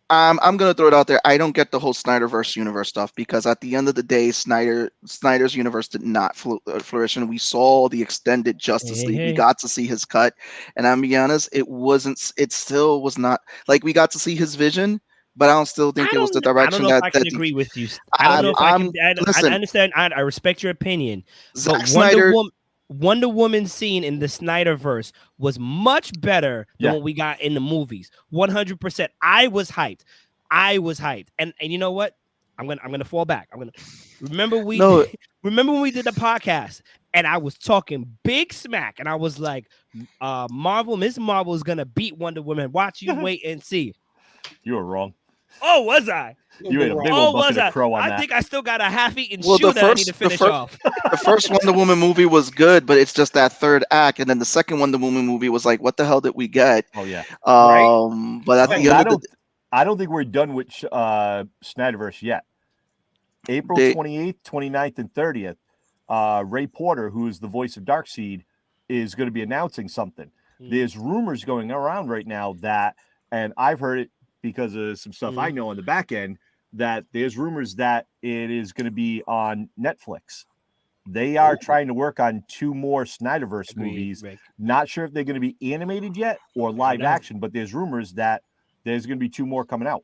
I'm gonna throw it out there. I don't get the whole Snyderverse universe stuff because at the end of the day, Snyder's universe did not flourish, and we saw the extended Justice League. We hey. got to see his cut, and I'm be honest, it wasn't. It still was not like we got to see his vision, but I don't still think it was the I don't direction know if that I can that agree with you. I don't know if I can. I listen. understand. I respect your opinion, Zack but Snyder. Wonder Woman scene in the Snyderverse was much better than Yeah. what we got in the movies. 100%. I was hyped. And you know what? I'm gonna fall back. Remember No, remember when we did the podcast and I was talking big smack and I was like, Miss Marvel is gonna beat Wonder Woman. Watch you wait and see. You were wrong. Oh, was I? You ate a big Oh, old was bucket I? of crow on I that. think I still got a half-eaten Well, shoe the that I need to first- the finish fir- off. the first Wonder Woman movie was good, but it's just that third act, and then the second Wonder Woman movie was like, what the hell did we get? Oh yeah. But at the end of the I don't think we're done with Snyderverse yet. April They- 28th, 29th, and 30th, Ray Porter, who is the voice of Darkseid, is going to be announcing something. There's rumors going around right now that, and I've heard it because of some stuff I know on the back end, that there's rumors that it is going to be on Netflix. They are trying to work on 2 more Snyderverse movies. Rick. Not sure if they're going to be animated yet or live action, but there's rumors that there's going to be 2 more coming out.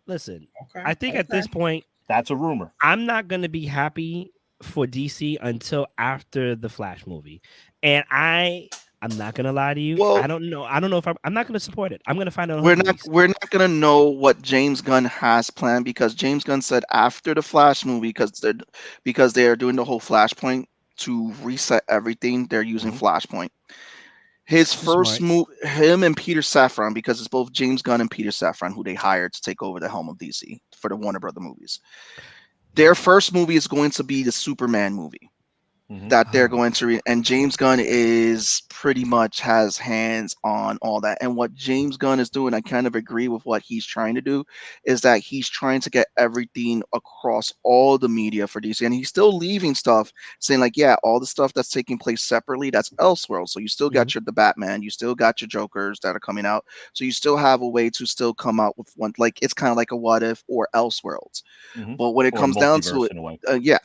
Listen, Okay. I think at this point, That's a rumor. I'm not going to be happy for DC until after the Flash movie. And I'm not going to lie to you. Well- I don't know if I'm not going to support it. I'm going to find out. we're not gonna know what James Gunn has planned because James Gunn said after the Flash movie because they are doing the whole Flashpoint to reset everything, they're using Mhm. Flashpoint. His first Smart. move, him and Peter Safran, because it's both James Gunn and Peter Safran who they hired to take over the helm of DC for the Warner Brother movies. Their first movie is going to be the Superman movie Mhm. that they're going to read, and James Gunn is pretty much has hands on all that. And what James Gunn is doing, I kind of agree with what he's trying to do, is that he's trying to get everything across all the media for DC, and he's still leaving stuff saying like, yeah, all the stuff that's taking place separately, that's Elseworld. So you still got the Batman, you still got your Jokers that are coming out, so you still have a way to still come out with one. Like it's kind of like a What If or Elseworlds. Mhm. But when it Or a comes down to multiverse it, in a way. yeah.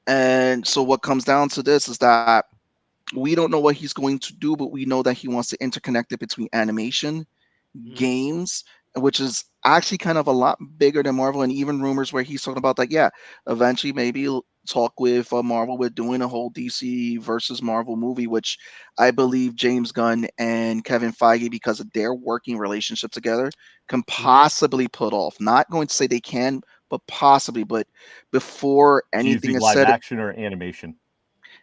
And so what comes down to this is that we don't know what he's going to do, but we know that he wants to interconnect it between animation, games, which is actually kind of a lot bigger than Marvel, and even rumors where he's talking about like, yeah, eventually maybe he'll talk with Marvel with doing a whole DC versus Marvel movie, which I believe James Gunn and Kevin Feige, because of their working relationship together, can possibly put off. Not going to say they can, but possibly. But before Do you anything think is live said, action or animation?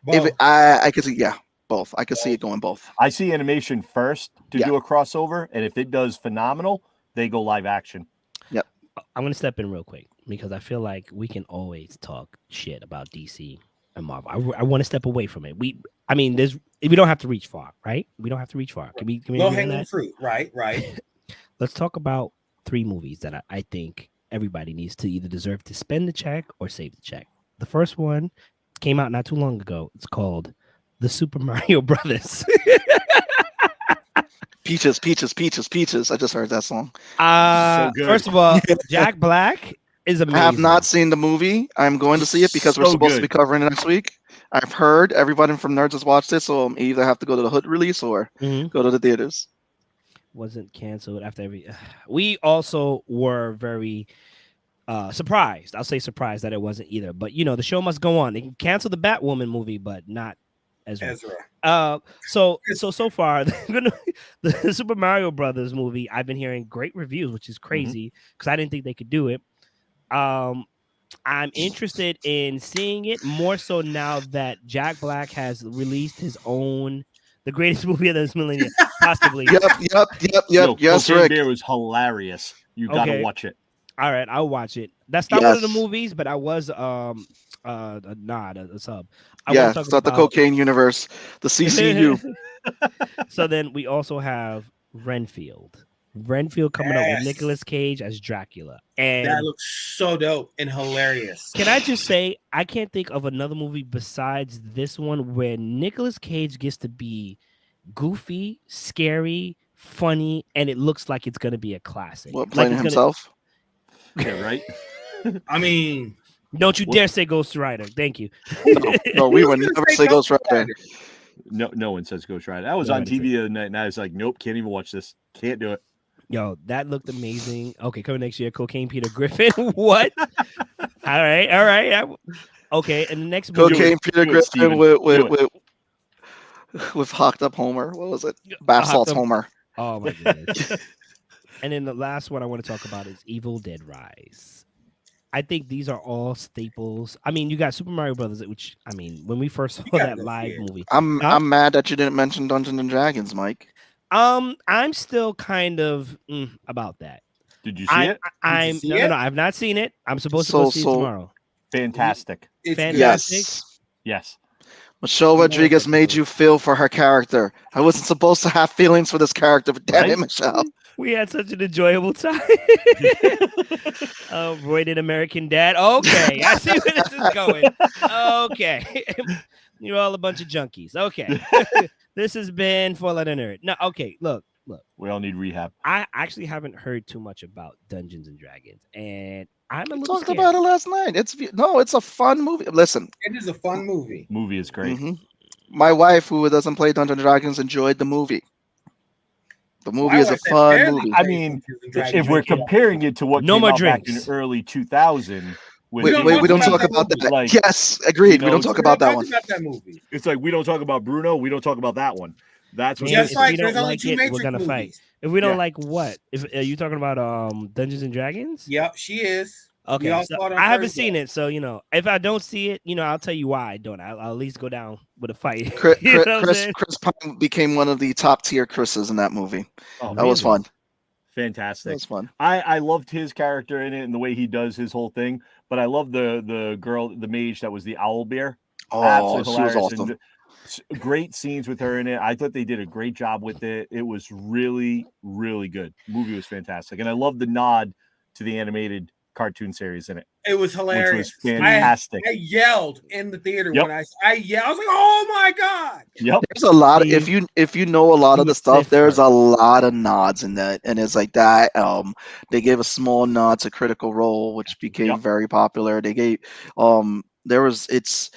if Both. I could see, yeah, both. I could see it going both. I see animation first to Yeah. do a crossover, and if it does phenomenal, they go live action. Yep. I'm gonna step in real quick because I feel like we can always talk shit about DC and Marvel. I want to step away from it. I mean, we don't have to reach far, right? We don't have to reach far. Can we Low agree on hanging that? fruit. Right. Let's talk about 3 movies that I think everybody needs to either deserve to spend the check or save the check. The first one came out not too long ago. It's called The Super Mario Brothers. Peaches, peaches, peaches, peaches. I just heard that song. So good. First of all, Jack Black is amazing. I have not seen the movie. I'm going to see it because we're So supposed to be good. covering it next week. I've heard everybody from Nerds has watched it, so I'm either have to go to the hood release or Mhm. go to the theaters. Wasn't canceled after every. We also were very surprised. I'll say surprised that it wasn't either. But the show must go on. They can cancel the Batwoman movie, but not Ezra. So far, the Super Mario Brothers movie, I've been hearing great reviews, which is crazy because I didn't think they could do it. I'm interested in seeing it more so now that Jack Black has released his own, the greatest movie of this millennium, possibly. Yep. Yes, Cocaine Rick. Bear was hilarious. You got to Okay. watch it. All right, I'll watch it. That's not one of the Yes. movies, but I was a sub. I Yeah, want to it's talk not the about. cocaine universe, the CCU. So then we also have Renfield. Renfield coming up with Yes. Nicolas Cage as Dracula. That And looks so dope and hilarious. can I just say, I can't think of another movie besides this one where Nicolas Cage gets to be goofy, scary, funny, and it looks like it's gonna be a classic. What, Like playing it's himself? Yeah, right? I mean, Don't you What- dare say Ghost Rider. Thank you. No, we Who's would gonna never say say Ghost Ghost Rider. No one says Ghost Rider. I was on Nobody TV the other night, and I was like, nope, can't even watch this. Can't do it. Yo, that looked amazing. Okay, coming next year, Cocaine Peter Griffin. What? All right. Okay, and the next movie, Cocaine Peter Do it, Griffin Steven. with hocked up Homer. What was it? Bath salts Homer. Oh my goodness. And then the last one I want to talk about is Evil Dead Rise. I think these are all staples. I mean, you got Super Mario Brothers, which I mean, when we first saw gotta that go see live it. movie, I'm mad that you didn't mention Dungeons and Dragons, Mike. I'm still kind of about that. Did you see it? I'm see no, it? I've not seen it. I'm supposed to go see it tomorrow. Fantastic. It's Fantastic. Yes. Michelle I'm Rodriguez looking made for it. you feel for her character. I wasn't supposed to have feelings for this character, but damn it, Right? Michelle. We had such an enjoyable time. Oh, roided American Dad. Okay, I see where this is going. Okay, you're all a bunch of junkies. Okay, this has been For Let a Nerd. No, okay, look. We all need rehab. I actually haven't heard too much about Dungeons and Dragons, and I'm a We little talked scared. about it last night. It's a fun movie. Listen, It is a fun movie. Movie is great. my wife, who doesn't play Dungeons and Dragons, enjoyed the movie. The movie My is a wife that fun barely movie. I plays mean, Dungeons and Dragons if we're drinking. comparing it to what No came more out back in drinks. early 2000, with We don't We don't talk talk about about that that. movie. Like, Yes, agreed. you We know, don't talk We about don't that talk one. about that movie. it's like we don't talk about Bruno, we don't talk about that one. That's what Man, Just if like we don't there's only like two it, Matrix we're gonna fight. movies. If we don't Yeah. like what? If are you talking about Dungeons and Dragons? Yep, she is. Okay, all so saw it on I haven't Thursday. seen it, so if I don't see it, I'll tell you why I don't. I'll at least go down with a fight. Chris, You know what I'm saying? Chris Pine became one of the top tier Chris's in that movie. Oh, That was Really? fun. That fantastic. was fun. I loved his character in it and the way he does his whole thing. But I love the girl, the mage that was the owl bear. Oh, Absolutely she was hilarious awesome. and great scenes with her in it. I thought they did a great job with it. It was really, really good. The movie was fantastic, and I love the nod to the animated cartoon series in it. It was hilarious. Which was fantastic. I yelled in the theater Yep. when I yelled. I was like, "Oh my god!" Yep. There's a lot of, See, if you know a lot you of the would stuff, sniff there's her. a lot of nods in that, and it's like that. They gave a small nod to Critical Role, which became Yep. very popular. They gave there was it's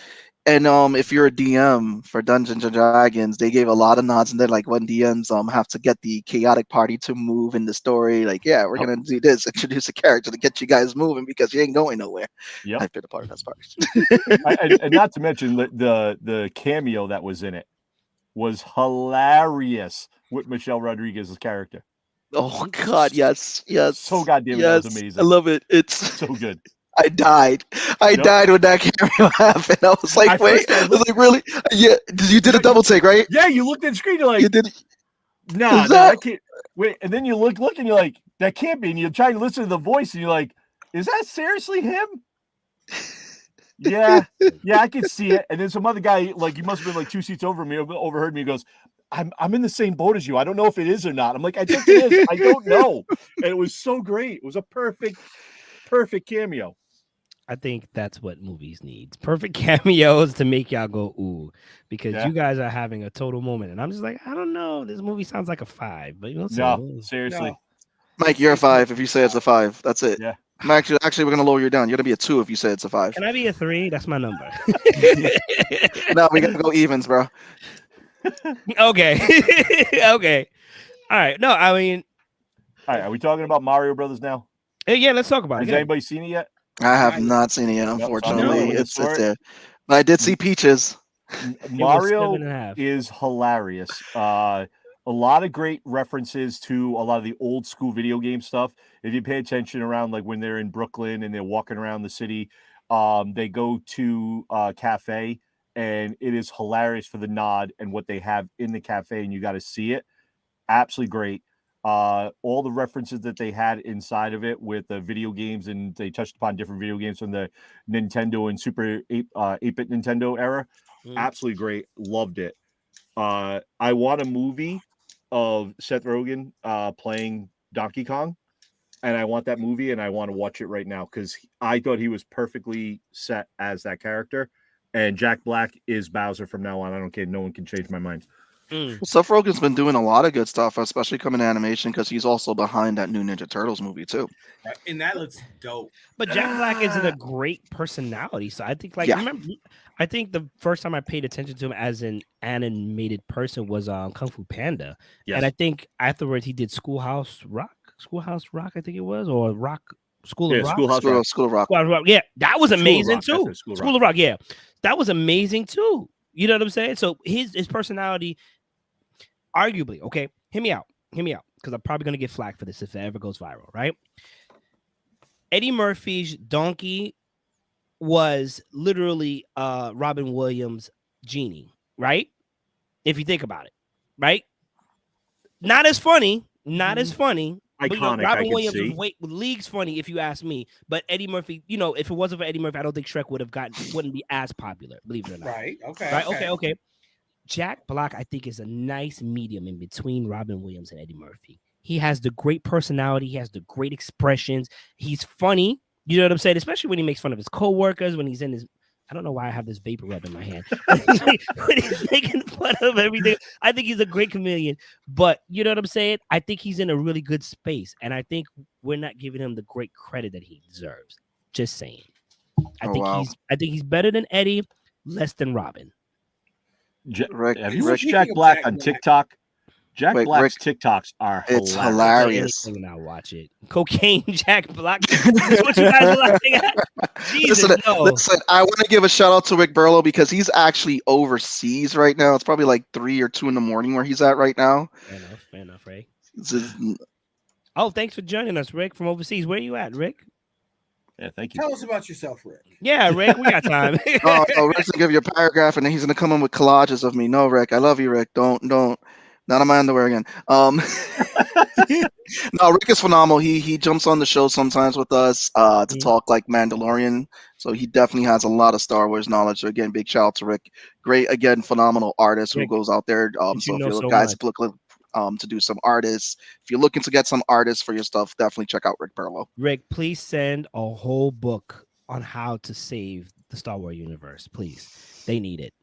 and if you're a DM for Dungeons and Dragons, they gave a lot of nods, and then like when DMs have to get the chaotic party to move in the story, like yeah, we're Yep. gonna do this, introduce a character to get you guys moving because you ain't going nowhere. Yep. I've been a part of that part. And not to mention the cameo that was in it was hilarious with Michelle Rodriguez's character. Oh God, yes, So goddamn it, that was amazing. I love it. It's So good. I died. I Yep. died when that cameo happened. I was like, At wait, first I I was like, really? Yeah, you did a double take, right? Yeah, you looked at the screen, you're You like, did. no, Is that- that can't wait. And then you look and you're like, that can't be. And you're trying to listen to the voice and you're like, is that seriously him? Yeah, I can see it. And then some other guy, like he must have been like 2 seats over me, overheard me. He goes, I'm in the same boat as you. I don't know if it is or not. I'm like, I think it is. I don't know. And it was so great. It was a perfect cameo. I think that's what movies needs. Perfect cameos to make y'all go ooh, because Yeah. you guys are having a total moment, and I'm just like, I don't know. This movie sounds like a 5, but you'll see. No, seriously. No. Mike, you're a 5 if you say it's a 5. That's it. Yeah. Actually, we're gonna lower you down. You're gonna be a 2 if you say it's a 5. Can I be a 3? That's my number. No, we gotta go evens, bro. Okay. Okay. All right. No, I mean, All right, are we talking about Mario Brothers now? yeah, let's talk about Has it. Yeah. anybody seen it yet? I have Right. not seen it yet, No, unfortunately. no. It's there. But I did see Peaches. Mario 7.5. is hilarious. A lot of great references to a lot of the old school video game stuff. If you pay attention around, like when they're in Brooklyn and they're walking around the city, they go to a cafe, and it is hilarious for the nod and what they have in the cafe, and you got to see it. Absolutely great. All the references that they had inside of it with the video games, and they touched upon different video games from the Nintendo and Super 8-bit Nintendo era. Absolutely great. Loved it. I want a movie of Seth Rogen playing Donkey Kong, and I want that movie, and I want to watch it right now because I thought he was perfectly set as that character. And Jack Black is Bowser from now on. I don't care. No one can change my mind. Seth Rogen's been doing a lot of good stuff, especially coming to animation, because he's also behind that new Ninja Turtles movie too. And that looks dope. But Jack Black isn't a great personality, so I think, like, Yeah. remember, I think the first time I paid attention to him as an animated person was Kung Fu Panda, Yes. and I think afterwards he did Schoolhouse Rock, I think it was, or School of Rock. Schoolhouse Rock. School of Rock. School of Rock. Yeah, that was School of amazing Rock, that's too. it, School of School of Rock, yeah, that was amazing too. You know what I'm saying? So his personality, arguably, okay, hear me out, because I'm probably gonna get flack for this if it ever goes viral, right? Eddie Murphy's Donkey was literally Robin Williams' Genie, right? If you think about it, right? Not as funny, but, Iconic, I Robin could Williams see. was leagues funny if you ask me. But Eddie Murphy, if it wasn't for Eddie Murphy, I don't think Shrek wouldn't be as popular, believe it or not. Right. Okay. Right? Okay. Jack Black, I think, is a nice medium in between Robin Williams and Eddie Murphy. He has the great personality. He has the great expressions. He's funny. You know what I'm saying? Especially when he makes fun of his coworkers, when he's in his, I don't know why I have this vapor rub in my hand. When he's making fun of everything. I think he's a great comedian. But you know what I'm saying? I think he's in a really good space. And I think we're not giving him the great credit that he deserves. Just saying. I think he's better than Eddie, less than Robin. Rick, Have you Rick, watched Jack Black on TikTok? Jack Wait, Black's Rick, TikToks are it's hilarious. hilarious. Anything, I'll watch it. Cocaine, Jack Black. That's what you guys are laughing at. Jesus, Listen, I want to give a shout out to Rick Burlow because he's actually overseas right now. It's probably like 3 or 2 in the morning where he's at right now. Fair enough, Ray. It's just- Oh, thanks for joining us, Rick, from overseas. Where are you at, Rick? Yeah, thank you. Tell us about yourself, Rick. Yeah, Rick, we got time. Oh, no, Rick's gonna give you a paragraph, and then he's gonna come in with collages of me. No, Rick, I love you, Rick. Don't. Not on my underwear again. No, Rick is phenomenal. He jumps on the show sometimes with us to Mhm. talk like Mandalorian. So he definitely has a lot of Star Wars knowledge. So again, big shout out to Rick. Great, again, phenomenal artist who Rick, goes out there. that So you if know you're so guys much. looking to do some artists, if you're looking to get some artists for your stuff, definitely check out Rick Perlow. Rick, please send a whole book on how to save the Star Wars universe. Please. They need it.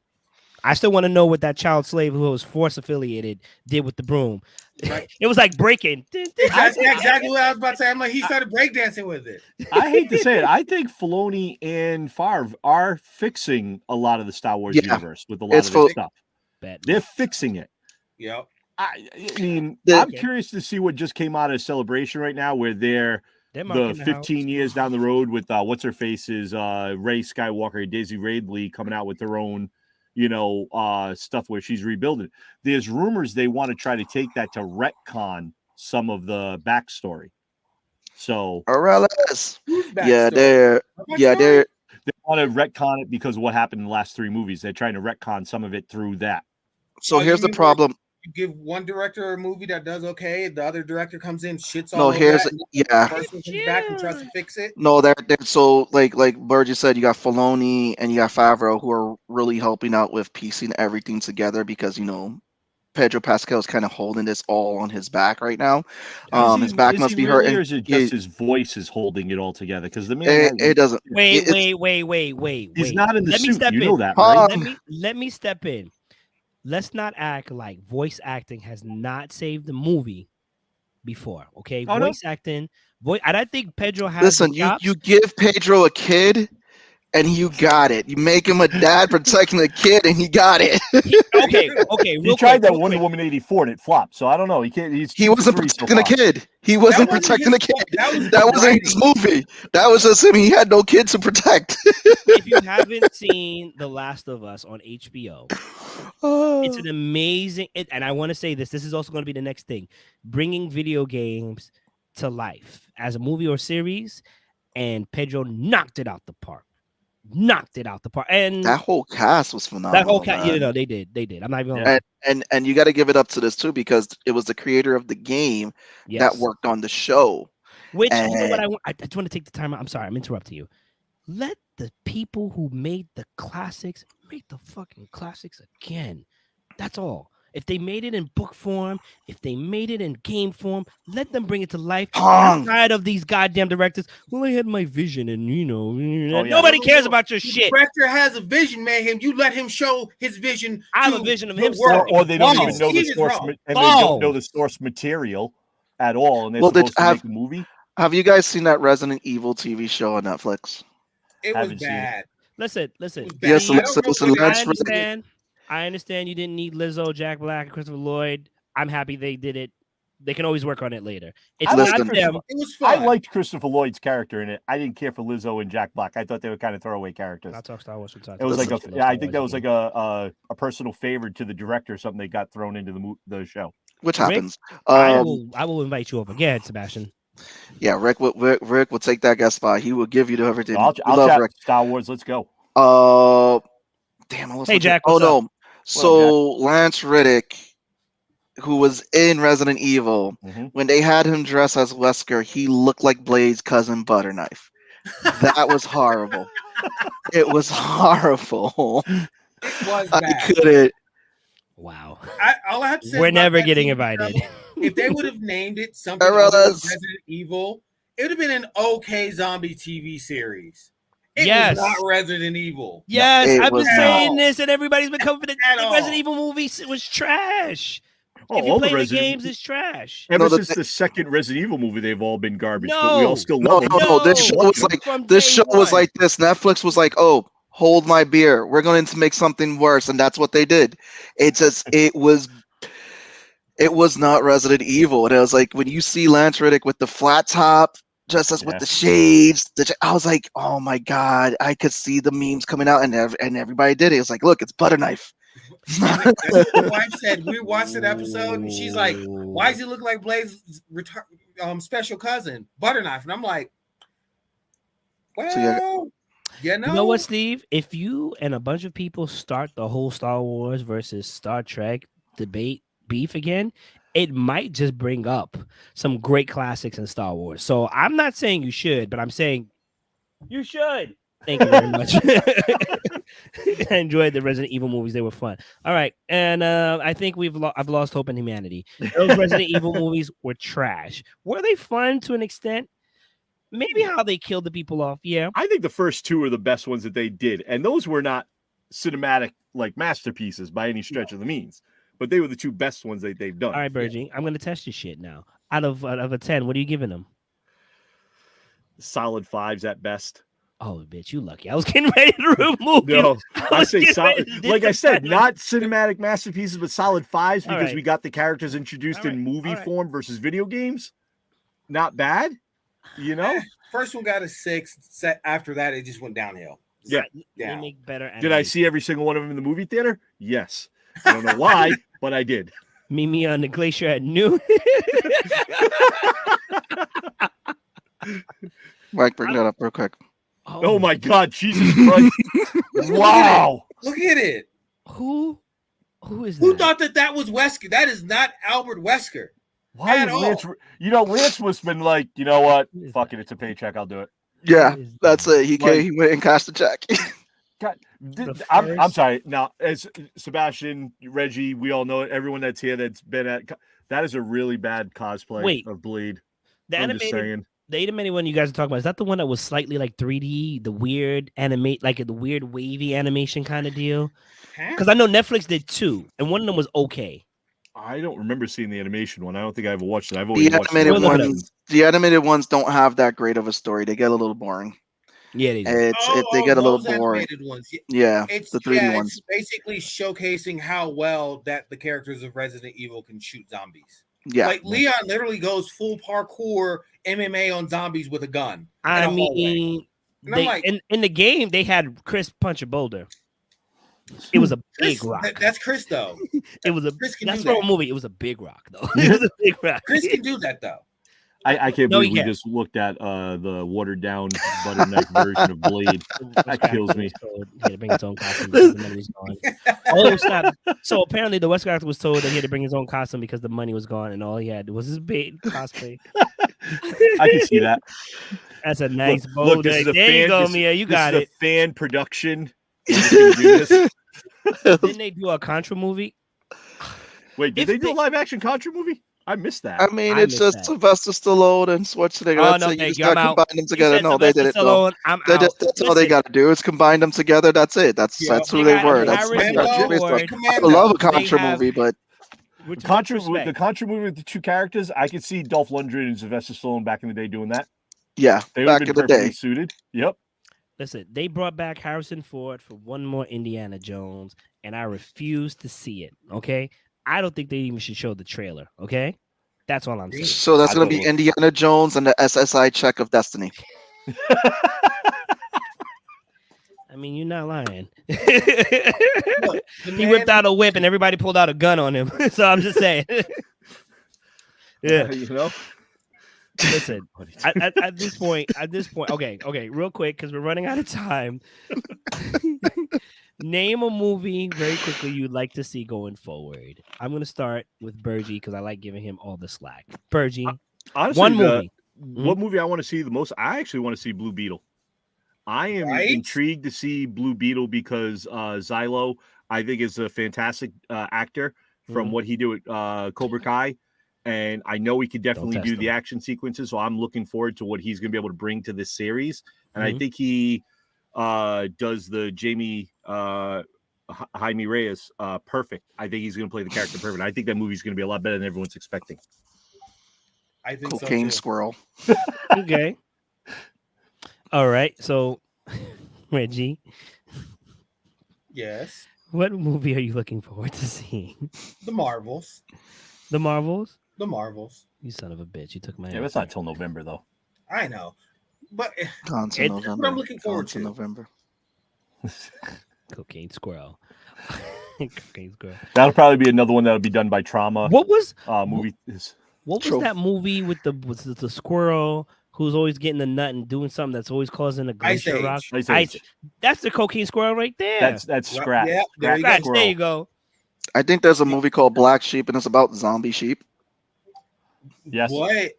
I still want to know what that child slave who was force affiliated did with the broom. Right. It was like breaking. That's exactly what I was about to say. I'm like, he started breakdancing with it. I hate to say it. I think Filoni and Favre are fixing a lot of the Star Wars Yeah. universe with a lot It's of this full- stuff. Bad. They're fixing it. Yep. I mean, The- I'm curious to see what just came out of Celebration right now, where they're They're the marking 15 years down the road with what's her face's Ray Skywalker, Daisy Ridley coming out with their own, stuff where she's rebuilding. There's rumors they want to try to take that to retcon some of the backstory. So RLS. Who's Yeah, backstory? they're they want to retcon it because of what happened in the last 3 movies. They're trying to retcon some of it through that. So Oh, you here's the mean problem. You give one director a movie that does okay, the other director comes in, shits all No, over here's that, and yeah. the first one comes back and tries to fix it. No, they're so like Burgess said, you got Filoni and you got Favreau who are really helping out with piecing everything together because Pedro Pascal is kind of holding this all on his back right now. His back Is must he be really, hurting. or is it just his voice is holding it all together? Because the man, It doesn't. Wait. he's not in the Let me suit. step You in. know that, right? Let me step in. Let's not act like voice acting has not saved the movie before. Okay, Oh, no? voice acting. And I think Pedro has. Listen, the chops. you give Pedro a kid, and you got it. You make him a dad protecting a kid, and he got it. Okay. He Real tried quick, that real Wonder quick. Woman 84 and it flopped. So I don't know. He can't. He's He 2 for wasn't 3 so protecting a far. kid. He wasn't That wasn't protecting a his kid. fault. That was That the wasn't his writing. movie. That was just him. He had no kid to protect. If you haven't seen The Last of Us on HBO, it's an amazing. And I want to say this. This is also going to be the next thing, bringing video games to life as a movie or series. And Pedro knocked it out the park. And That whole cast was phenomenal. that whole cast, man. they did. I'm not even gonna lie. And you got to give it up to this too because it was the creator of the game that Yes. worked on the show. Which you know what And- I just want to take the time out. I'm sorry, I'm interrupting you. Let the people who made the classics make the fucking classics again. That's all. If they made it in book form, if they made it in game form, let them bring it to life. I'm tired of these goddamn directors. Well, I had my vision, and nobody cares about your The shit. director has a vision, man. You let him show his vision. I have to a vision of the him world. Or they don't Wrong. even know the Steve is source, wrong. and they don't know the source material at all, and they're Well, supposed to make a movie. Have you guys seen that Resident Evil TV show on Netflix? It was Haven't seen it. bad. Listen. It was bad. Yes, I don't listen, know listen, what it let's is. I understand you didn't need Lizzo, Jack Black, and Christopher Lloyd. I'm happy they did it. They can always work on it later. It's I not Listen. them. It was I fun. liked Christopher Lloyd's character in it. I didn't care for Lizzo and Jack Black. I thought they were kind of throwaway characters. I'll talk Star Wars sometimes. It was like Listen. I think that was like a personal favor to the director or something they got thrown into the show. Which Rick, happens. I will invite you over. Go ahead, Sebastian. Yeah, Rick will take that guest spot. He will give you everything. So I'll love chat Rick. Star Wars. Let's go. Damn, I lost Hey, my Jack, train- what's no. So Lance Riddick, who was in Resident Evil, Mhm. when they had him dress as Wesker, he looked like Blade's cousin Butterknife. That was horrible. It was horrible. It was I bad. couldn't. Wow. All I have to say We're about never that getting TV invited. show, if they would have named it something RLS. other than Resident Evil, it would have been an okay zombie TV series. It Yes. was not Resident Evil. Yes, it I've been was saying not. this, and everybody's been coming. At The all. Resident Evil movies was trash. Oh, If you all play the the Resident games, it's trash. ever No, the since the second Resident Evil movie, they've all been garbage. But No. we all still No, love them. no. This show was From like From this day show was one. like this. Netflix was like, oh, hold my beer. We're going to make something worse, and that's what they did. It was not Resident Evil. And it was like when you see Lance Riddick with the flat top, just as with Yeah. the shades, I was like, oh my god, I could see the memes coming out, and everybody did it. It was like, look, it's Butterknife. That's what my wife said. We watched that episode, and she's like, "Why does he look like Blade's special cousin, Butterknife?" And I'm like, Well, You know what, Steve? If you and a bunch of people start the whole Star Wars versus Star Trek debate beef again, it might just bring up some great classics in Star Wars. So I'm not saying you should, but I'm saying you should. Thank you very much. I enjoyed the Resident Evil movies; they were fun. All right, and I think I've lost hope in humanity. Those Resident Evil movies were trash. Were they fun to an extent? Maybe how they killed the people off. Yeah, I think the first two are the best ones that they did, and those were not cinematic like masterpieces by any stretch of the means, but they were the two best ones that they've done. All right, Bergie, I'm gonna test your shit now. Out of a 10, what are you giving them? Solid 5s at best. Oh, bitch, you lucky. I was getting ready to remove you. No, I say solid. Like I said, not cinematic masterpieces, but solid 5s because we got the characters introduced in movie form versus video games. Not bad, you know. First one got a 6. After that, it just went downhill. Yeah, They make better. Animation. Did I see every single one of them in the movie theater? Yes. I don't know why, but I did. Meet me on the glacier at noon. Mike, bring that up real quick. Oh my God, Jesus Christ! Wow. Look at it. Who is that? Who thought that was Wesker? That is not Albert Wesker. Why at Lance? all. Lance must have been like, you know what? Fuck it, it's a paycheck. I'll do it. Yeah, that's it. He went and cashed the check. God, I'm sorry. Now, as Sebastian, Reggie, we all know it. Everyone that's here that's been at that is a really bad cosplay of Blade. The animated one you guys are talking about, is that the one that was slightly like 3D, the weird the weird wavy animation kind of deal? Because I know Netflix did 2, and one of them was okay. I don't remember seeing the animation one. I don't think I ever watched it. I've always watched the animated ones don't have that great of a story. They get a little boring. Yeah, they do. They get a little boring. Ones. Yeah, it's the 3D ones. It's basically showcasing how well that the characters of Resident Evil can shoot zombies. Yeah, like Leon literally goes full parkour MMA on zombies with a gun. I mean, in the game they had Chris punch a boulder. It was a big rock. That's Chris though. It was a Chris can that's do for a movie. It was a big rock though. It was a big rock. Chris can do that though. I can't believe we just looked at the watered down butter knife version of Blade. That kills me. He had to bring his own costume because the money was gone. Oh snap! So apparently the Wesker actor was told that he had to bring his own costume because the money was gone, and all he had was his bait cosplay. I can see that. That's a nice look, this is a there fan, you go, Mia. You got it. A fan production. Didn't they do a Contra movie? Wait, did they do a live action Contra movie? I missed that. I mean, it's just Sylvester Stallone and Schwarzenegger. Oh, no, you just gotta combine them together. No, they did it. No. That's all they got to do is combine them together. That's it. That's who they were. I love a Contra movie, but the Contra movie with the 2 characters, I could see Dolph Lundgren and Sylvester Stallone back in the day doing that. Yeah, they would have been perfectly suited. Yep. Listen, they brought back Harrison Ford for one more Indiana Jones, and I refuse to see it. Okay. I don't think they even should show the trailer. Okay, that's all I'm saying. So that's going to be Indiana Jones and the SSI check of destiny. I mean, you're not lying. He whipped out a whip and everybody pulled out a gun on him. So I'm just saying. Yeah, you know. Listen, at this point, okay, real quick because we're running out of time. Name a movie very quickly you'd like to see going forward. I'm going to start with Bergie because I like giving him all the slack. Bergie, honestly, one movie. What movie I want to see the most? I actually want to see Blue Beetle. I am intrigued to see Blue Beetle because Xylo, I think, is a fantastic actor from what he did with Cobra Kai. And I know he could definitely do the action sequences. So I'm looking forward to what he's going to be able to bring to this series. And I think he does the Jamie Jaime Reyes perfect. I think he's going to play the character perfect. I think that movie's going to be a lot better than everyone's expecting. I think Cocaine so Squirrel. Okay. All right. So, Reggie. Yes. What movie are you looking forward to seeing? The Marvels. The Marvels? The Marvels. You son of a bitch. You took my that's not till November, though. I know. But that's what I'm looking forward to. November. Cocaine Squirrel. Cocaine Squirrel. That'll probably be another one that'll be done by Trauma. What was movie? What was that movie with the squirrel who's always getting the nut and doing something that's always causing a glacier Age. rock. Ice Age. That's the cocaine squirrel right there. That's Well, Scratch. yeah, there you go. Scratch, Squirrel. there you go. I think there's a movie called Black Sheep, and it's about zombie sheep. Yes. What?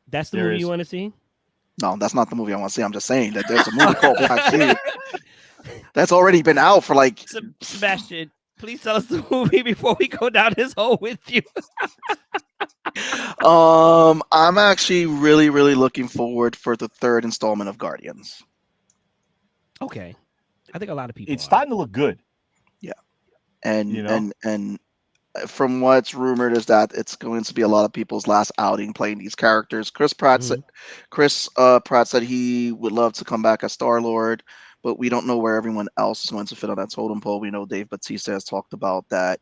That's the There movie is. you want to see? No, that's not the movie I want to see. I'm just saying that there's a movie called Black Sheep that's already been out for like. Sebastian, please tell us the movie before we go down this hole with you. I'm actually really, really looking forward for the third installment of Guardians. Okay. I think a lot of people It's are. starting to look good. And You know? and from what's rumored is that it's going to be a lot of people's last outing playing these characters. Chris Pratt said he would love to come back as Star-Lord, but we don't know where everyone else is going to fit on that totem pole. We know Dave Bautista has talked about that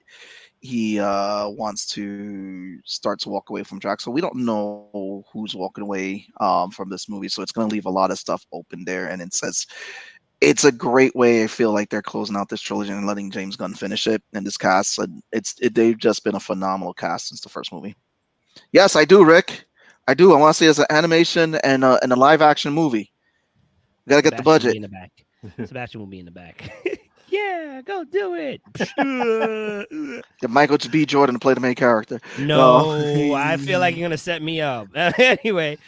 he wants to start to walk away from Drax. So we don't know who's walking away from this movie. So it's going to leave a lot of stuff open there. And it says it's a great way. I feel like they're closing out this trilogy and letting James Gunn finish it. And this cast, they've just been a phenomenal cast since the first movie. Yes, I do, Rick. I do. I want to see it as an animation and a live action movie. We gotta get the budget. Will be in the back. Sebastian will be in the back. Yeah, go do it. Get Michael B. Jordan to play the main character. No, I feel like you're gonna set me up. Anyway,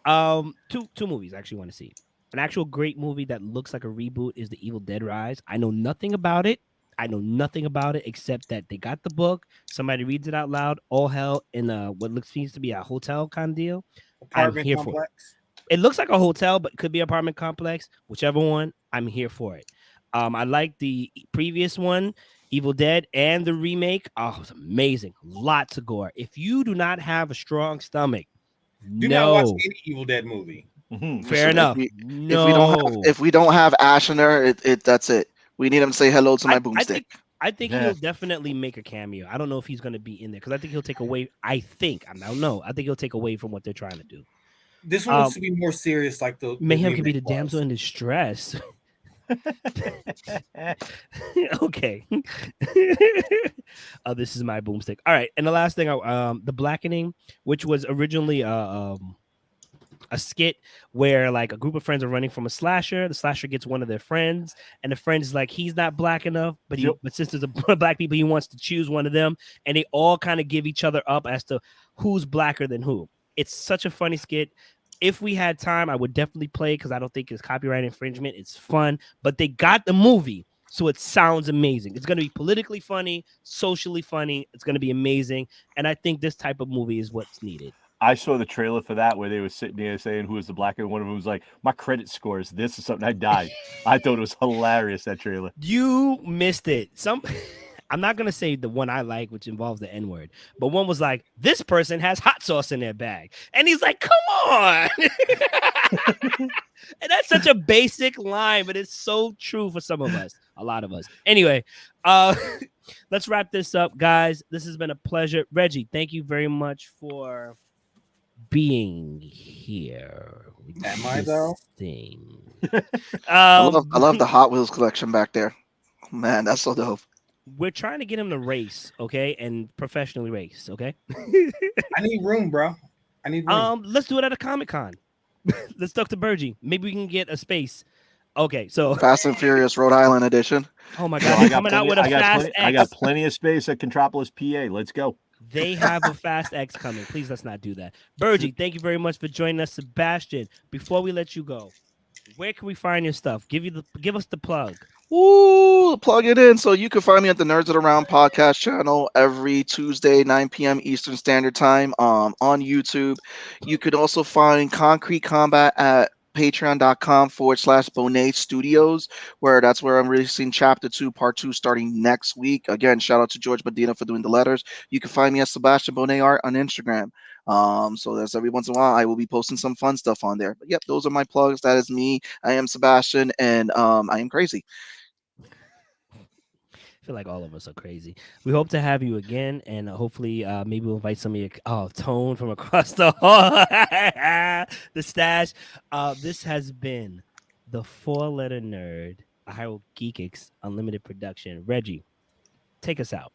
two movies I actually want to see. An actual great movie that looks like a reboot is The Evil Dead Rise. I know nothing about it. Except that they got the book. Somebody reads it out loud. All hell in what seems to be a hotel kind of deal. Apartment I'm here complex. It looks like a hotel, but could be an apartment complex. Whichever one, I'm here for it. I like the previous one, Evil Dead, and the remake. Oh, it's amazing. Lots of gore. If you do not have a strong stomach, Do not watch any Evil Dead movie. Mhm. Fair enough. If we don't have Ash in there, that's it. We need him to say hello to my boomstick. I think Yeah. he'll definitely make a cameo. I don't know if he's going to be in there because I think he'll take away. I don't know. I think he'll take away from what they're trying to do. This one looks to be more serious, like the Mayhem could be the remake was. damsel in distress. Okay. This is my boomstick. All right, and the last thing, the Blackening, which was originally a skit where like a group of friends are running from a slasher. The slasher gets one of their friends, and the friend is like, he's not black enough, but since there's a black people, he wants to choose one of them, and they all kind of give each other up as to who's blacker than who. It's such a funny skit. If we had time, I would definitely play because I don't think it's copyright infringement. It's fun, but they got the movie, so it sounds amazing. It's going to be politically funny, socially funny. It's going to be amazing, and I think this type of movie is what's needed. I saw the trailer for that where they were sitting there saying who was the black, and one of them was like, "My credit score is this or something." I died. I thought it was hilarious, that trailer. You missed it. I'm not gonna say the one I like, which involves the N-word, but one was like, this person has hot sauce in their bag, and he's like, come on. And that's such a basic line, but it's so true for some of us, a lot of us. Anyway, let's wrap this up, guys. This has been a pleasure. Reggie, thank you very much for being here. Am I though? I love the Hot Wheels collection back there. Man, that's so dope. We're trying to get him to race, okay, and professionally race, okay. I need room, bro. I need room. Let's do it at a Comic-Con. Let's talk to Bergie. Maybe we can get a space. Okay, so Fast and Furious Rhode Island edition. Oh my God, they're coming out with a Fast X. I got plenty of space at Contropolis, PA. Let's go. They have a Fast X coming. Please, let's not do that. Bergie, thank you very much for joining us. Sebastian, before we let you go, where can we find your stuff? Give us the plug. Ooh, plug it in. So you can find me at the Nerds That Around podcast channel every Tuesday, 9 p.m. Eastern Standard Time on YouTube. You could also find Concrete Combat at patreon.com/Bonet Studios, that's where I'm releasing chapter 2, part 2, starting next week. Again, shout out to George Medina for doing the letters. You can find me at Sebastian Bonet Art on Instagram. So there's every once in a while I will be posting some fun stuff on there. But yep, those are my plugs. That is me. I am Sebastian, and I am crazy. I feel like all of us are crazy. We hope to have you again, and hopefully maybe we'll invite some of your Tone from across the hall, the stash. This has been the 4-Letter Nerd, a Hyrule Geekix Unlimited production. Reggie, take us out.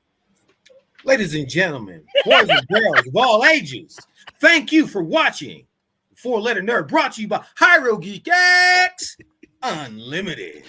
Ladies and gentlemen, boys and girls of all ages, thank you for watching 4-letter nerd brought to you by Hyro Geek X Unlimited.